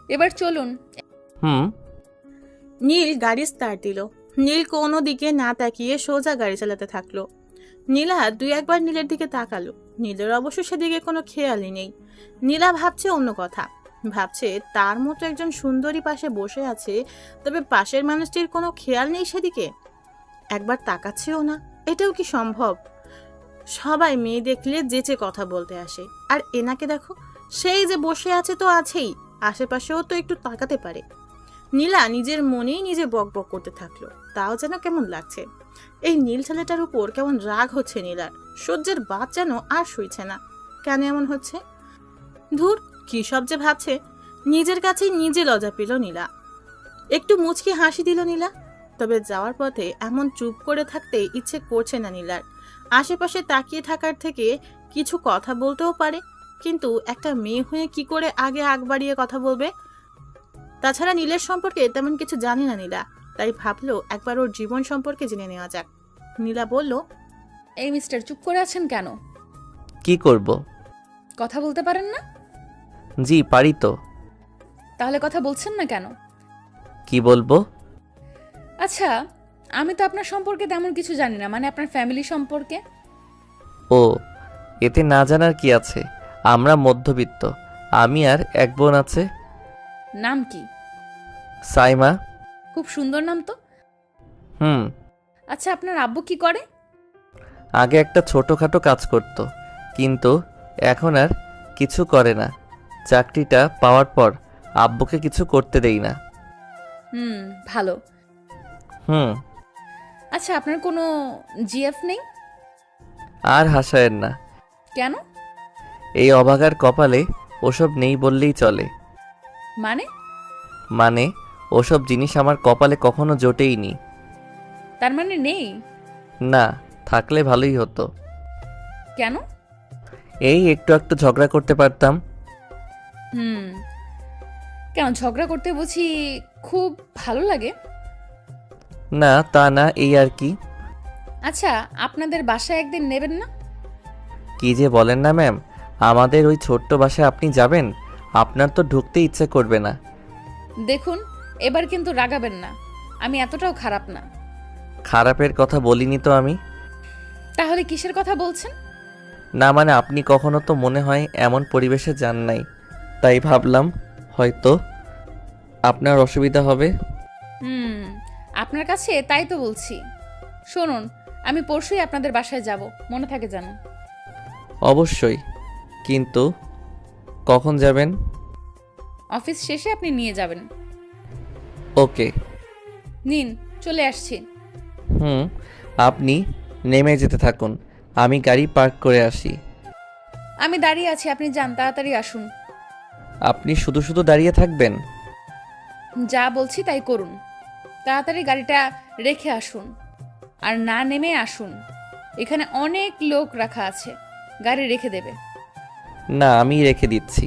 S2: এবার চলুন।
S6: হুম।
S1: নীল গাড়ি স্টার্ট দিল। নীল কোনো দিকে না তাকিয়ে সোজা গাড়ি চালাতে থাকলো। নীলা 2-1 নীলের দিকে তাকালো। নীলের অবশ্য সেদিকে কোনো খেয়ালই নেই। নীলা ভাবছে অন্য কথা, ভাবছে তার মতো একজন সুন্দরী পাশে বসে আছে, তবে পাশের মানুষটির কোনো খেয়াল নেই সেদিকে, একবার তাকাচ্ছেও না। এটাও কি সম্ভব? সবাই মেয়ে দেখলে যেচে কথা বলতে আসে, আর এনাকে দেখো, সেই যে বসে আছে তো আছেই, আশেপাশেও তো একটু তাকাতে পারে। নীলা নিজের মনেই নিজে বক বক করতে থাকলো। তাও যেন কেমন লাগছে। এই নীল ছেলেটার উপর কেমন রাগ হচ্ছে নীলার। সহ্যের বাদ যেন আর সইছে না। কেন এমন হচ্ছে? ধুর, কি সব যে ভাবছে। নিজের কাছেই নিজে লজ্জা পেল নীলা। একটু মুচকি হাসি দিল নীলা। তবে যাওয়ার পথে এমন চুপ করে থাকতে ইচ্ছে করছে না নীলার। আশেপাশে তাকিয়ে থাকার থেকে কিছু কথা বলতেও পারে, কিন্তু একটা মেয়ে হয়ে কি করে আগে আগ বাড়িয়ে কথা বলবে? তাছাড়া নীলের সম্পর্কে তেমন কিছু জানে না নীলা, তাই ভাবলো একবার ওর জীবন সম্পর্কে জেনে নেওয়া যাক। নীলা বলল,
S2: এই মিস্টার, চুপ করে আছেন কেন?
S6: কি করব?
S2: কথা বলতে পারেন না?
S6: জি পারি তো।
S2: তাহলে কথা বলছেন না কেন?
S6: কি বলবো?
S2: আচ্ছা, আমি তো আপনার সম্পর্কে তেমন কিছু জানি না, মানে আপনার ফ্যামিলি সম্পর্কে।
S6: ও, এতে না জানার কি আছে? আমরা মধ্যবিত্ত, আমি আর এক বোন আছে।
S2: নাম কি?
S6: সাইমা।
S2: খুব সুন্দর নাম তো।
S6: হুম।
S2: আচ্ছা, আপনার আব্বু কি করে?
S6: আগে একটা ছোটোখাটো কাজ করত, কিন্তু এখন আর কিছু করে না। চাকরিটা পাওয়ার পর আব্বুকে কিছু করতে দেই না।
S2: ভালো।
S6: হুম।
S2: আচ্ছা, আপনার কোনো জিএফ নেই?
S6: আর হাসায়েন না।
S2: কেন?
S6: এই অভাগার কপালে ওসব নেই বললেই চলে। মানে ওসব জিনিস আমার কপালে কখনো জোটেইনি।
S2: তার মানে নেই?
S6: না, থাকলে ভালোই হতো।
S2: কেন?
S6: এই একটু একটু ঝগড়া করতে পারতাম।
S2: কেন, ঝগড়া করতে বুঝি খুব ভালো লাগে?
S6: না তা না, এই আর কি।
S2: আচ্ছা, আপনাদের বাসায় একদিন নেবেন না?
S6: কি যে বলেন না ম্যাম, আমাদের ওই ছোট্ট বাসায় আপনি যাবেন? আপনার তো ঢুকতে ইচ্ছে করবে না।
S2: দেখুন, এবার কিন্তু রাগাবেন না, আমি এতটাও খারাপ না।
S6: খারাপের কথা বলিনি তো আমি।
S2: তাহলে কিসের কথা বলছেন?
S6: না মানে আপনি কখনো তো মনে হয় এমন পরিবেশে যান নাই, তাই ভাবলাম হয়তো আপনার অসুবিধা হবে।
S2: আপনার কাছে তাই তো বলছি। শুনুন, আমি পরশুই আপনাদের বাসায় যাব, মনে থাকে যেন।
S6: অবশ্যই, কিন্তু কখন যাবেন?
S2: অফিস শেষে আপনি নিয়ে যাবেন।
S6: ওকে।
S2: নিন, চলে আসছি।
S6: আপনি নেমে যেতে থাকুন, আমি গাড়ি পার্ক করে আসি।
S2: আমি দাঁড়িয়ে আছি, আপনি যান, তাড়াতাড়ি আসুন।
S6: আপনি শুধু শুধু দাঁড়িয়ে থাকবেন?
S2: যা বলছি তাই করুন। তাড়াতাড়ি গাড়িটা রেখে আসুন, আর না নেমে আসুন। এখানে অনেক লোক রাখা আছে, গাড়ি রেখে দেবে।
S6: না, আমি রেখে দিচ্ছি।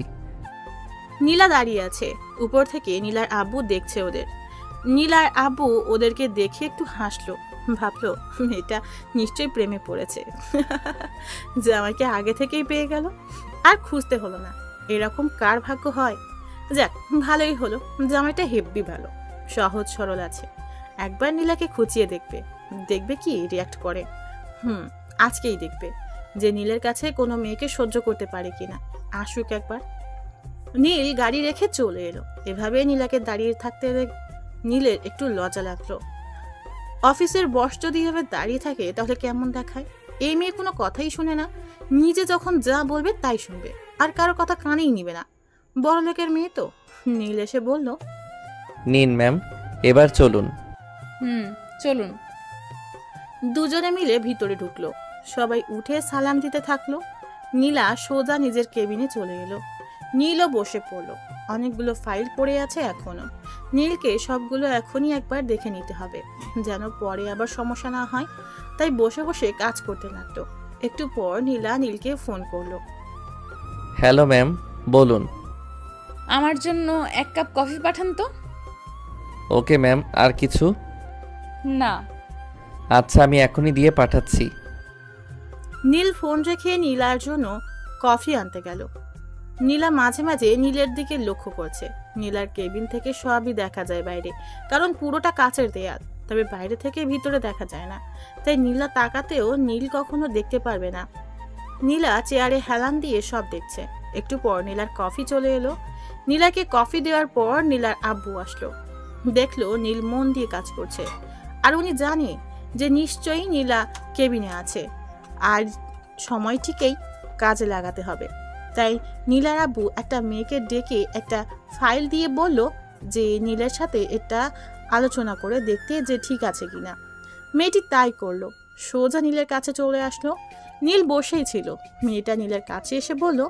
S1: নীলা দাঁড়িয়ে আছে। উপর থেকে নীলার আব্বু দেখছে ওদের। নীলার আব্বু ওদেরকে দেখে একটু হাসলো। ভাবলো মেয়েটা নিশ্চয়ই প্রেমে পড়েছে, যে আমাকে আগে থেকেই পেয়ে গেল, আর খুঁজতে হলো না। এরকম কার ভাগ্য হয়? যাক, ভালোই হলো, জামাইটা হেব্বি ভালো, সহজ সরল আছে। একবার নীলাকে খুঁচিয়ে দেখবে, দেখবে কি রিয়াক্ট করে। আজকেই দেখবে যে নীলের কাছে কোনো মেয়েকে সহ্য করতে পারে কিনা। আসুক একবার। নীল গাড়ি রেখে চলে এলো। এভাবে নীলাকে দাঁড়িয়ে থাকতে নীলের একটু লজ্জা লাগলো। অফিসের বস যদি এভাবে দাঁড়িয়ে থাকে তাহলে কেমন দেখায়? এই মেয়ে কোনো কথাই শুনে না, নিজে যখন যা বলবে তাই শুনবে, আর কারো কথা কানেই নিবে না। বড় লোকের মেয়ে তো। নীল এসে বলল,
S6: নিন ম্যাম, এবার চলুন।
S2: চলুন।
S1: দুজনে মিলে ভিতরে ঢুকলো। সবাই উঠে সালাম দিতে থাকলো। নীলা সোজা নিজের কেবিনে চলে এলো। নীলও বসে পড়লো। অনেকগুলো ফাইল পড়ে আছে এখনো। নীলকে সবগুলো এখনই একবার দেখে নিতে হবে, যেন পরে আবার সমস্যা না হয়। তাই বসে বসে কাজ করতে লাগলো। একটু পর নীলা নীলকে ফোন করলো।
S6: হ্যালো ম্যাম, বলুন।
S2: আমার জন্য 1 কাপ কফি পাঠান তো।
S6: ওকে ম্যাম, আর কিছু?
S2: না।
S6: আচ্ছা, আমি এখনই দিয়ে পাঠাচ্ছি।
S1: নীল ফোন রেখে নীলার জন্য কফি আনতে গেল। নীলা মাঝে মাঝে নীলের দিকে লক্ষ্য করছে। নীলার কেবিন থেকে সবই দেখা যায় বাইরে, কারণ পুরোটা কাচের দেয়াল। তবে বাইরে থেকে ভিতরে দেখা যায় না, তাই নীলা তাকাতেও নীল কখনো দেখতে পারবে না। নীলা চেয়ারে হেলান দিয়ে সব দেখছে। একটু পর নীলার কফি চলে এলো। নীলাকে কফি দেওয়ার পর নীলার আব্বু আসলো। দেখলো নীল মন দিয়ে কাজ করছে, আর উনি জানে যে নিশ্চয়ই নীলা কেবিনে আছে, আর সময় ঠিকই কাজে লাগাতে হবে। তাই নীলার আব্বু একটা মেয়েকে ডেকে একটা ফাইল দিয়ে বলল যে নীলের সাথে এটা আলোচনা করে দেখতে যে ঠিক আছে কিনা। মেয়েটি তাই করলো। সোজা নীলের কাছে চলে আসলো। নীল বসেই ছিল। মেয়েটা নীলের কাছে এসে বলল,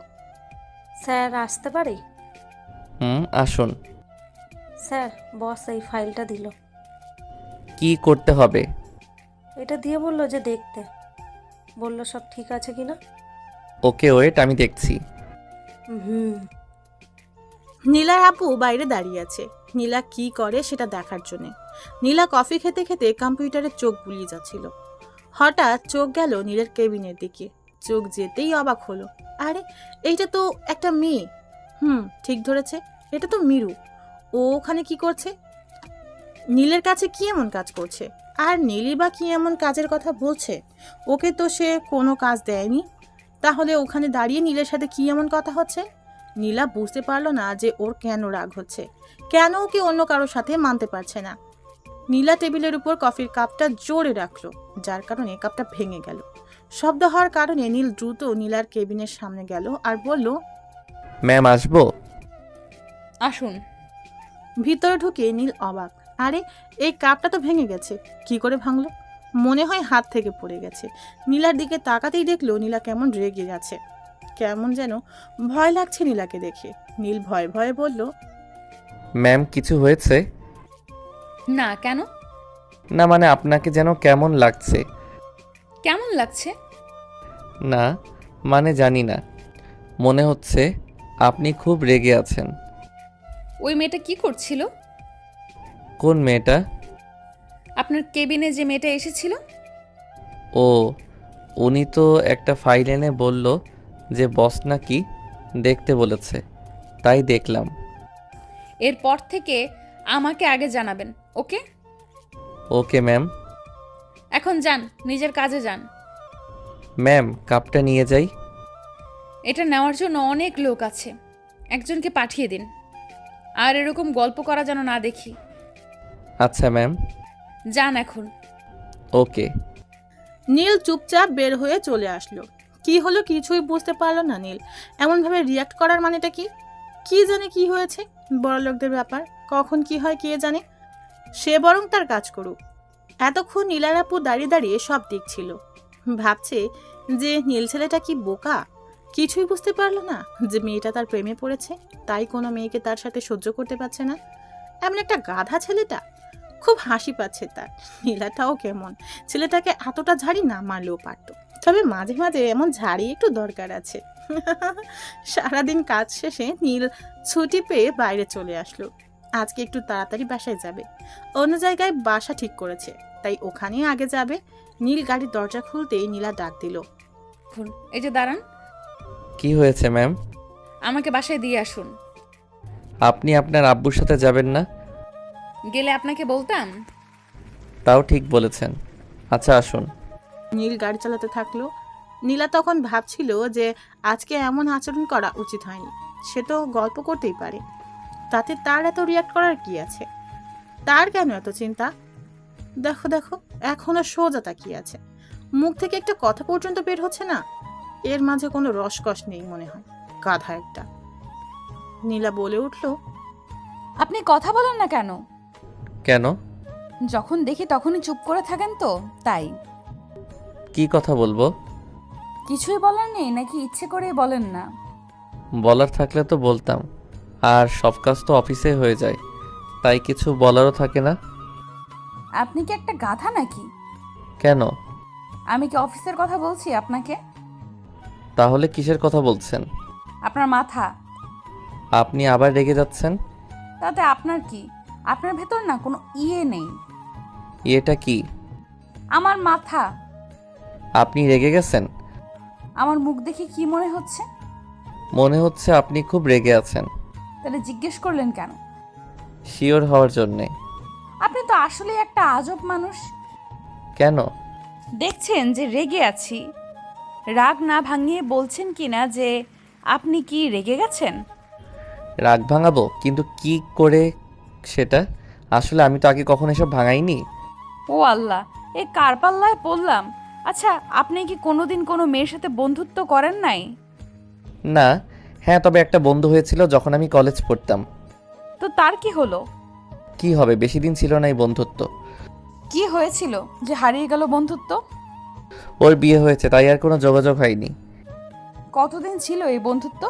S10: স্যার আসতে পারি?
S6: আসুন।
S10: স্যার, বস এই ফাইলটা দিল।
S6: কি করতে হবে?
S10: এটা দিয়ে বললো যে দেখতে, বললো সব ঠিক আছে কিনা।
S6: ওকে ওয়েট, আমি দেখছি।
S1: নীলার আপু বাইরে দাঁড়িয়ে আছে নীলা কি করে সেটা দেখার জন্য। নীলা কফি খেতে খেতে কম্পিউটারে চোখ বুলিয়ে যাচ্ছিল। হঠাৎ চোখ গেল নীলের কেবিনের দিকে। চোখ যেতেই অবাক হলো, আরে এইটা তো একটা মেয়ে। ঠিক ধরেছে, এটা তো মিরু। ও ওখানে কি করছে? নীলের কাছে কি এমন কাজ করছে? আর নীলই বা কি এমন কাজের কথা বলছে? ওকে তো সে কোনো কাজ দেয়নি। তাহলে ওখানে দাঁড়িয়ে নীলের সাথে কি এমন কথা হচ্ছে? নীলা বুঝতে পারলো না যে ওর কেন রাগ হচ্ছে, কেন ওকে অন্য কারোর সাথে মানতে পারছে না। নীলা টেবিলের উপর কফির কাপটা জোরে রাখলো, যার কারণে কাপটা ভেঙে গেল। শব্দ হওয়ার কারণে নীল দ্রুত নীলার কেবিনের সামনে গেল আর বলল,
S6: ম্যাম, আসবো?
S2: আসুন।
S1: ভিতরে ঢুকে নীল অবাক, আরে এই কাপটা তো ভেঙে গেছে। কি করে ভাঙলো? মনে হয় হাত থেকে পড়ে গেছে। নীলার দিকে তাকাতেই দেখলো নীলা কেমন রেগে গেছে। কেমন যেন ভয় লাগছে নীলাকে দেখে। নীল ভয়ে ভয়ে বলল,
S6: ম্যাম, কিছু হয়েছে?
S2: না, কেন?
S6: না মানে আপনাকে যেন কেমন লাগছে।
S2: কেমন লাগছে?
S6: না মানে জানি না, মনে হচ্ছে আপনি খুব রেগে আছেন।
S2: ওই মেয়েটা কি করছিল?
S6: কোন মেয়েটা?
S2: আপনার কেবিনে যে মেয়েটা এসেছিল।
S6: ও, উনি তো একটা ফাইল এনে বলল যে বস নাকি দেখতে বলেছে, তাই দেখলাম।
S2: এরপর থেকে আমাকে আগে জানাবেন, ওকে?
S6: Okay ma'am.
S2: এখন যান, নিজের কাজে যান।
S6: ম্যাম, কাপটা নিয়ে যাই।
S2: এটা নেওয়ার জন্য অনেক লোক আছে, একজনকে পাঠিয়ে দিন। আর এরকম গল্প করা যেন না দেখি।
S6: আচ্ছা ম্যাম।
S2: যান এখন।
S6: ওকে।
S1: নীল চুপচাপ বের হয়ে চলে আসলো। কি হলো কিছুই বুঝতে পারলো না নীল। এমনভাবে রিয়াক্ট করার মানেটা কি? কি জানে কি হয়েছে? বড় লোকদের ব্যাপার, কখন কি হয় কে জানে। সে বরং তার কাজ করুক। এতক্ষণ নীলার আপু দাঁড়িয়ে দাঁড়িয়ে সব দেখছিল। ভাবছে যে নীল ছেলেটা কি বোকা, কিছুই বুঝতে পারলো না যে মেয়েটা তার প্রেমে পড়েছে, তাই কোনো মেয়েকে তার সাথে সহ্য করতে পারছে না। এমন একটা গাধা ছেলেটা। খুব হাসি পাচ্ছে তার। নীলাটাও কেমন, ছেলেটাকে এতটা ঝাড়ি না মারলেও পারতো, তবে মাঝে মাঝে এমন ঝাড়ি একটু দরকার আছে। সারাদিন কাজ শেষে নীল ছুটি পেয়ে বাইরে চলে আসলো। আজকে একটু তাড়াতাড়ি বাসায় যাবে। অন্য জায়গায় বাসা ঠিক করেছে, তাই ওখানেই আগে যাবে। নীল গাড়ির দরজা খুলতেই নীলা ডাক দিল,
S2: এই যে দাঁড়ান।
S6: কি হয়েছে ম্যাম?
S2: আমাকে বাসায় দিয়ে আসুন।
S6: আপনি আপনার আব্বুর সাথে যাবেন না?
S2: গেলে আপনাকে বলতাম।
S6: তাও ঠিক বলেছেন, আচ্ছা আসুন।
S1: নীল গাড়ি চালাতে থাকলো। নীলা তখন ভাবছিল যে আজকে এমন আচরণ করা উচিত হয়নি। সে তো গল্প করতেই পারে, তাতে তার এত রিয়াক্ট করার কি আছে? তার কেন এত চিন্তা? দেখো দেখো, এখনো সোজা তাকিয়ে আছে, মুখ থেকে একটা কথা পর্যন্ত বের হচ্ছে না। এর মাঝে কোনো রসকস নেই মনে হয়, গাধা একটা। নীলা বলে উঠল,
S2: আপনি কথা বলেন না কেন?
S6: কেন?
S2: যখন দেখি তখনই চুপ করে থাকেন তো, তাই।
S6: কি কথা বলবো?
S2: কিছুই বলার নেই নাকি ইচ্ছে করেই বলেন না?
S6: বলার থাকলে তো বলতাম, আর সব কাজ তো অফিসে হয়ে যায়, তাই কিছু বলারও থাকে না।
S2: আপনি কি একটা গাধা নাকি?
S6: কেন?
S2: আমি কি অফিসের কথা বলছি আপনাকে?
S6: তাহলে কিসের কথা বলছেন?
S2: আপনার মাথা।
S6: আপনি আবার রেগে যাচ্ছেন?
S2: তাতে আপনার কি? আপনার ভেতর না কোনো ইয়ে নেই।
S6: এটা কি?
S2: আমার মাথা।
S6: আপনি রেগে গেছেন?
S2: আমার মুখ দেখে কি মনে হচ্ছে?
S6: মনে হচ্ছে আপনি খুব রেগে আছেন।
S2: তাহলে জিজ্ঞেস করলেন কেন?
S6: শিওর হওয়ার জন্যে।
S2: আপনি তো আসলে একটা আজব মানুষ।
S6: কেন?
S2: দেখছেন যে রেগে আছি, রাগ না ভাঙিয়ে বলছেন কিনা যে আপনি কি রেগে গেছেন?
S6: রাগ ভাঙাবো, কিন্তু কি করে সেটা? আসলে আমি তো আগে কখনো এসব ভাঙাইনি।
S2: ও আল্লাহ, এ কার পাল্লায় পড়লাম। আচ্ছা, আপনি কি কোনোদিন কোনো মেয়ের সাথে বন্ধুত্ব করেন নাই?
S6: না, হ্যাঁ, তবে একটা বন্ধু হয়েছিল যখন আমি কলেজ পড়তাম।
S2: তো তার কি হলো?
S6: কি হবে, বেশি দিন ছিল না এই বন্ধুত্ব।
S2: কি হয়েছিল যে হারিয়ে গেল বন্ধুত্ব?
S6: ওর বিয়ে হয়েছে, তাই আর কোনো যোগাযোগ হয়নি।
S2: কতদিন ছিল এই বন্ধুত্ব?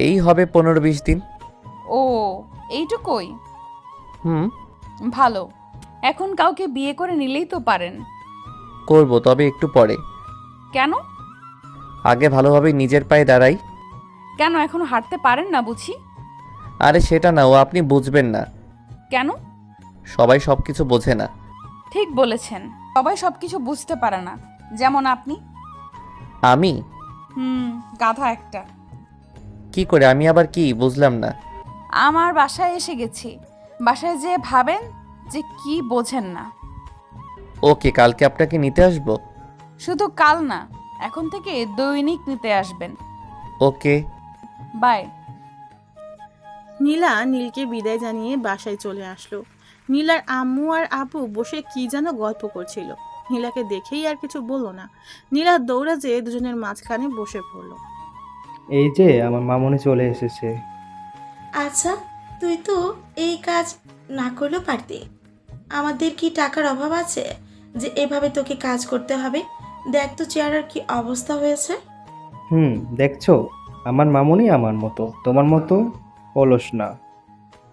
S6: এই হবে 15-20 দিন।
S2: ও, এইটুকুই?
S6: হুম।
S2: ভালো। এখন কাউকে বিয়ে করে নিলেই তো পারেন।
S6: করব, তবে একটু পরে।
S2: কেন?
S6: আগে ভালোভাবে নিজের পায়ে দাঁড়াই।
S2: কেন এখনো হাঁটতে পারেন না বুঝি?
S6: আরে সেটা না, ও আপনি বুঝবেন না।
S2: কেন?
S6: সবাই সব কিছু বোঝে না।
S2: ঠিক বলেছেন, সবাই সবকিছু বুঝতে পারে না, যেমন আপনি।
S6: আমি?
S2: গাধা একটা।
S6: কি করে? আমি আবার কি বুঝলাম না।
S2: আমার বাসায় এসে গেছি, বাসায় যেয়ে ভাবেন যে কি বোঝেন না।
S6: ওকে, কালকে আপনাকে নিতে আসবো।
S2: শুধু কাল না, এখন থেকে দৈনিক নিতে আসবেন।
S6: Okay
S2: bye.
S1: নীলা নীলকে বিদায় জানিয়ে বাসায় চলে আসলো। নীলার আম্মু আর আব্বু বসে কি যেন গল্প করছিল। নীলাকে দেখেই আর কিছু বললো না। নীলা দৌড়ে যেয়ে দুজনের মাঝখানে বসে পড়লো।
S4: এই যে আমার মামুনি চলে এসেছে।
S3: আচ্ছা, তুই তো এই কাজ না করলেও পারতি। আমাদের কি টাকার অভাব আছে যে এভাবে তোকে কাজ করতে হবে? দেখ তো চেয়ারের কি অবস্থা হয়েছে।
S4: দেখছো, আমার মামুনি আমার মতো, তোমার মতো অলস না।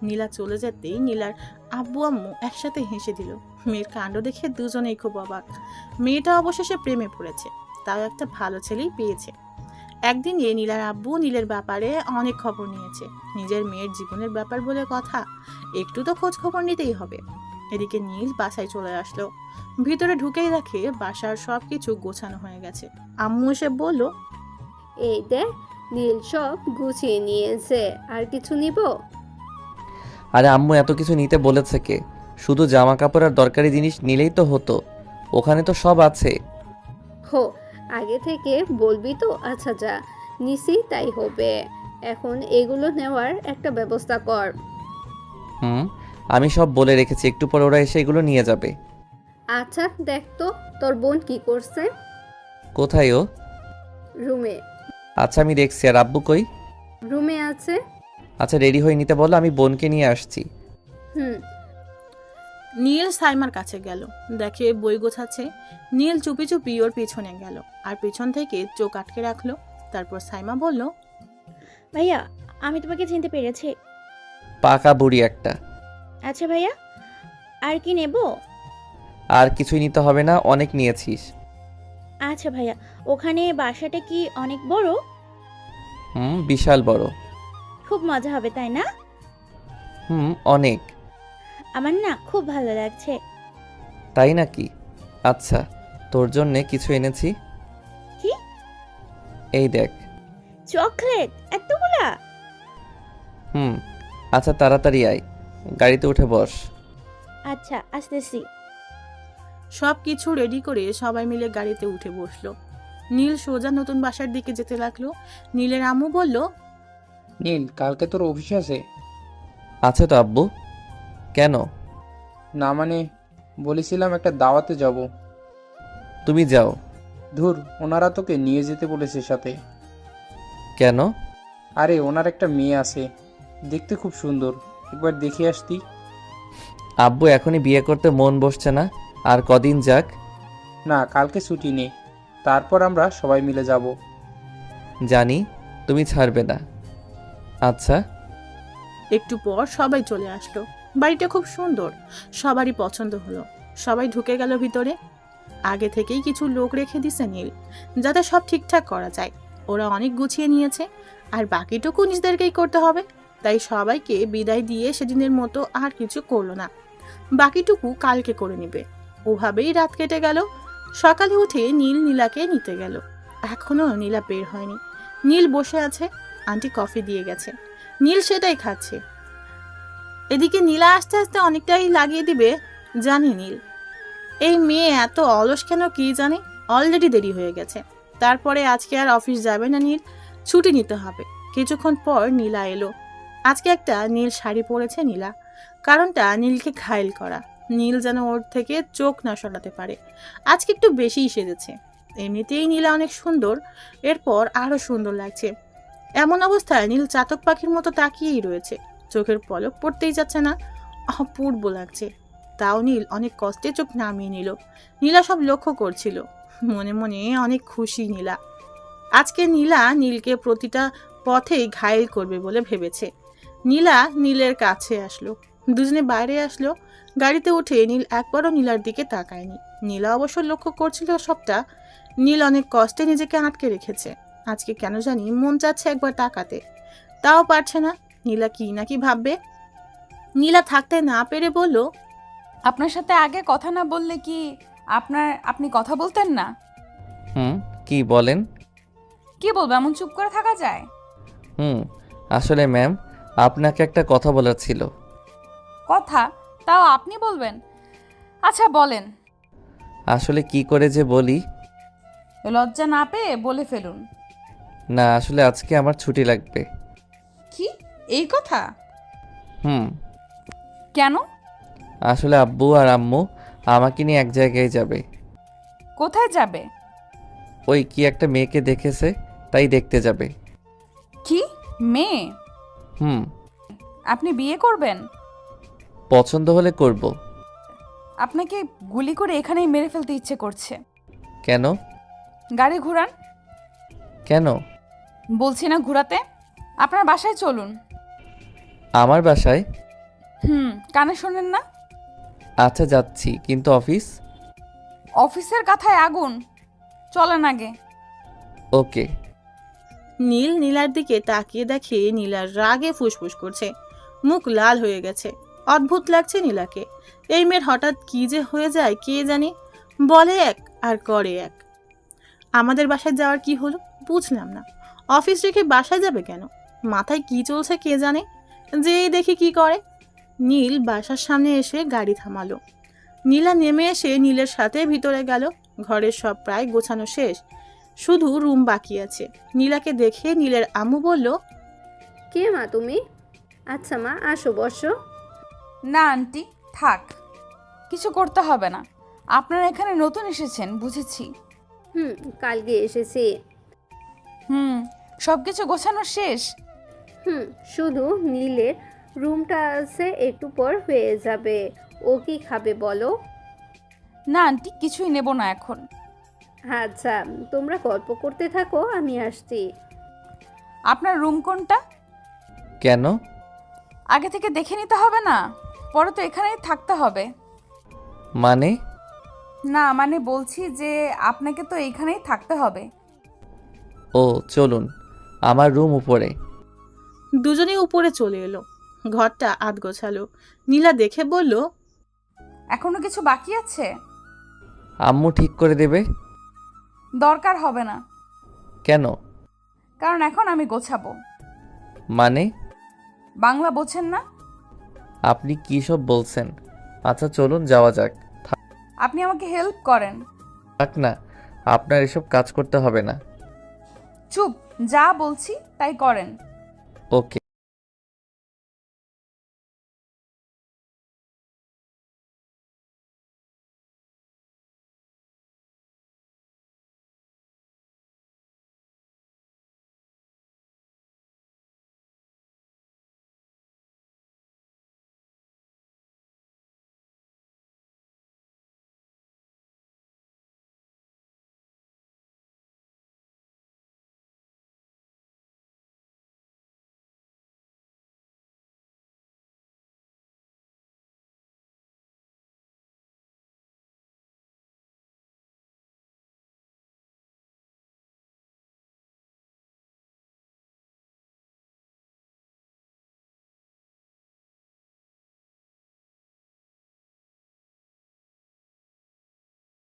S1: নীলা চলে যেতেই নীলার আব্বু আম্মু একসাথে হেসে দিল। মেয়ের কাণ্ড দেখে দুজনেই খুব অবাক। মেয়েটা অবশেষে প্রেমে পড়েছে, তাও একটা ভালো ছেলেই পেয়েছে। একদিন নীলার আব্বু নীলের ব্যাপারে অনেক খবর নিয়েছে। নিজের মেয়ের জীবনের ব্যাপার বলে কথা, একটু তো খোঁজ খবর নিতেই হবে। এদিকে নীল বাসায় চলে আসলো। ভিতরে ঢুকেই দেখে বাসার সবকিছু গোছানো হয়ে গেছে। আম্মু এসে বলল,
S5: এই দেখ, নীল সব গুছিয়ে নিয়েছে, আর কিছু নিব?
S6: আরে আম্মু এত কিছু নিতে বলেছে কে? শুধু জামা কাপড় আর দরকারি জিনিস নিলেই তো হতো, ওখানে তো সব আছে।
S5: হো, আগে থেকে বলবি তো? আচ্ছা যা, নিছি তাই হবে। এখন এগুলো নেওয়ার একটা ব্যবস্থা কর।
S6: আমি সব বলে রেখেছি, একটু পর ওরা এসে এগুলো নিয়ে যাবে।
S5: আচ্ছা দেখ তো, তোর বোন কি করছে?
S6: কোথায় ও?
S5: রুমে।
S6: আচ্ছা আমি দেখছি। আর আব্বু কই?
S5: রুমে আছে।
S6: আচ্ছা রেডি হয়ে নিতে বলো, আমি বোনকে নিয়ে আসছি।
S1: নীল সাইমার কাছে গেল, দেখে বই গোছাচ্ছে। নীল চুপি চুপি ওর পিছনে গেল আর পিছন থেকে চোখ আটকে রাখলো। তারপর সাইমা বলল,
S8: ভাইয়া, আমি তোমাকে চিনতে পেরেছি।
S6: পাকা বুড়ি একটা।
S8: আচ্ছা ভাইয়া, আর কি নেব?
S6: আর কিছুই নিতে হবে না, অনেক নিয়েছিস।
S8: আচ্ছা ভাইয়া, ওখানে বাসাটা কি অনেক বড়?
S6: বিশাল বড়।
S8: খুব মজা হবে তাই না?
S6: অনেক।
S8: আমার না খুব ভালো লাগছে।
S6: তাই নাকি? আচ্ছা, তোর জন্যে কিছু এনেছি।
S8: কি?
S6: এই দেখ।
S8: চকলেট এতগুলা?
S6: আচ্ছা তাড়াতাড়ি আয়, গাড়িতে উঠে বস।
S8: আচ্ছা আসতেছি।
S1: সব কিছু রেডি করে সবাই মিলে গাড়িতে উঠে বসলো। নীল সোজা নতুন বাসার দিকে যেতে লাগলো। নীলের আম্মু বলল,
S7: নীল, কালকে তোর অফিস আছে?
S6: আছে তো আব্বু। কেন?
S7: না মানে, বলেছিলাম একটা দাওয়াতে যাব।
S6: তুমি যাও।
S7: ধুর, ওনারা তোকে নিয়ে যেতে বলেছে সাথে।
S6: কেন?
S7: আরে ওনার একটা মেয়ে আছে, দেখতে খুব সুন্দর, একবার দেখে আসতি।
S6: আব্বু এখনই বিয়ে করতে মন বসছে না, আর কদিন যাক।
S7: না, কালকে ছুটি নেই, তারপর আমরা সবাই মিলে যাব।
S6: জানি তুমি ছাড়বে না। আচ্ছা।
S1: একটু পর সবাই চলে আসলো। বাড়িটা খুব সুন্দর, সবারই পছন্দ হলো। সবাই ঢুকে গেল ভিতরে। আগে থেকেই কিছু লোক রেখে দিছে নীল, যাতে সব ঠিকঠাক করা যায়। ওরা অনেক গুছিয়ে নিয়েছে, আর বাকিটুকু নিজেদেরকেই করতে হবে। তাই সবাইকে বিদায় দিয়ে সেদিনের মতো আর কিছু করলো না, বাকিটুকু কালকে করে নিবে। ওভাবেই রাত কেটে গেল। সকালে উঠে নীল নীলাকে নিতে গেল। এখনো নীলা বের হয়নি। নীল বসে আছে, আন্টি কফি দিয়ে গেছে, নীল সেটাই খাচ্ছে। এদিকে নীলা আস্তে আস্তে অনেকটাই লাগিয়ে দিবে জানে নীল। এই মেয়ে এত অলস কেন কি জানে। অলরেডি দেরি হয়ে গেছে। তারপরে আজকে আর অফিস যাবে না নীল, ছুটি নিতে হবে। কিছুক্ষণ পর নীলা এলো। আজকে একটা নীল শাড়ি পরেছে নীলা, কারণটা নীলকে ঘায়েল করা। নীল যেন ওর থেকে চোখ না সরাতে পারে। আজকে একটু বেশিই সেজেছে। এমনিতেই নীলা অনেক সুন্দর, এরপর আরো সুন্দর লাগছে। এমন অবস্থায় নীল চাতক পাখির মতো তাকিয়েই রয়েছে, চোখের পলক পড়তেই যাচ্ছে না। অপূর্ব লাগছে। তাও নীল অনেক কষ্টে চোখ নামিয়ে নিল। নীলা সব লক্ষ্য করছিল, মনে মনে অনেক খুশি নীলা। আজকে নীলা নীলকে প্রতিটা পথেই ঘায়েল করবে বলে ভেবেছে। নীলা নীলের কাছে আসলো, দুজনে বাইরে আসলো। গাড়িতে উঠে নীল একবারও নীলার দিকে তাকায়নি। নীলা অবশ্য লক্ষ্য করছিল সবটা। নীল অনেক কষ্টে নিজেকে আটকে রেখেছে। আজকে কেন জানি মন চাচ্ছে একবার তাকাতে, তাও পারছে না। নীলা কি নাকি ভাববে। নীলা থাকতে না পেরে বলল,
S2: আপনার সাথে আগে কথা না বললে কি আপনি কথা বলতেন না?
S6: কি বলেন?
S2: কি বলবো, এমন চুপ করে থাকা যায়?
S6: আসলে ম্যাম, আপনাকে একটা কথা বলার ছিল।
S2: কথা? তাও আপনি বলবেন? আচ্ছা বলেন।
S6: আসলে কি করে যে বলি।
S2: লজ্জা না পেয়ে বলে ফেলুন।
S6: না, আসলে আজকে আমার ছুটি লাগবে।
S2: কি, এই কথা? কেন?
S6: আসলে আব্বু আর আম্মু আমাকে নিয়ে এক জায়গায় যাবে।
S2: কোথায় যাবে?
S6: ওই কি একটা মেয়েকে দেখেছে, তাই দেখতে যাবে।
S2: কি মেয়ে? আপনি বিয়ে করবেন?
S6: পছন্দ হলে করব।
S2: আপনাকে গুলি করে এখানেই মেরে ফেলতে ইচ্ছে করছে।
S6: কেন?
S2: গাড়ি ঘুরান।
S6: কেন?
S2: বলছি না ঘুরাতে। আপনার বাসায় চলুন।
S6: আমার বাসায়?
S2: কানে শোনেন না?
S6: আচ্ছা যাচ্ছি, কিন্তু অফিস?
S2: অফিসের কথায় আগুন। চলেন আগে।
S6: ওকে।
S1: নীল নীলার দিকে তাকিয়ে দেখে নীলার রাগে ফুসফুস করছে, মুখ লাল হয়ে গেছে। অদ্ভুত লাগছে নীলাকে। এই মেয়ের হঠাৎ কি যে হয়ে যায় কে জানে। বলে এক আর করে এক। আমাদের বাসায় যাওয়ার কি হলো বুঝলাম না। অফিস রেখে বাসায় যাবে কেন? মাথায় কি চলছে কে জানে। যেই দেখি কি করে। নীল বাসার সামনে এসে গাড়ি থামালো। নীলা নেমে এসে নীলের সাথে ভিতরে গেল। ঘরের সব প্রায় গোছানো শেষ, শুধু রুম বাকি আছে। নীলাকে দেখে নীলের আম্মু বলল,
S5: কে মা তুমি? আচ্ছা মা, আসো বসো।
S2: না আন্টি, থাক, কিছু করতে হবে না। আপনারা এখানে নতুন এসেছেন বুঝেছি।
S5: কালকে এসেছি।
S2: সব কিছু গোছানো শেষ।
S5: শুধু নীলের রুমটা আছে, একটু পর হয়ে যাবে। ও কি খাবে বলো?
S2: না আন্টি, কিছুই নেব না এখন।
S5: আচ্ছা, তোমরা গল্প করতে থাকো, আমি আসছি।
S2: আপনার রুম কোনটা?
S6: কেন?
S2: আগে থেকে দেখে নিতে হবে না? পরে তো এখানেই থাকতে হবে।
S6: মানে?
S2: না মানে বলছি যে আপনাকে তো এইখানেই থাকতে হবে।
S6: ও চলুন, আমার রুম উপরে।
S1: দুজনেই উপরে চলে এলো। ঘরটা আধ গোছালো। নীলা দেখে বলল,
S2: এখনো কিছু বাকি আছে?
S6: আম্মু ঠিক করে দেবে।
S2: দরকার হবে না।
S6: কেন?
S2: কারণ এখন আমি গোছাবো।
S6: মানে?
S2: বাংলা বোঝেন না?
S6: আপনি কি সব বলছেন? আচ্ছা চলুন যাওয়া যাক।
S2: আপনি আমাকে হেল্প করেন।
S6: থাক না, আপনার এসব কাজ করতে হবে না।
S2: চুপ, যা বলছি তাই করেন।
S6: ওকে।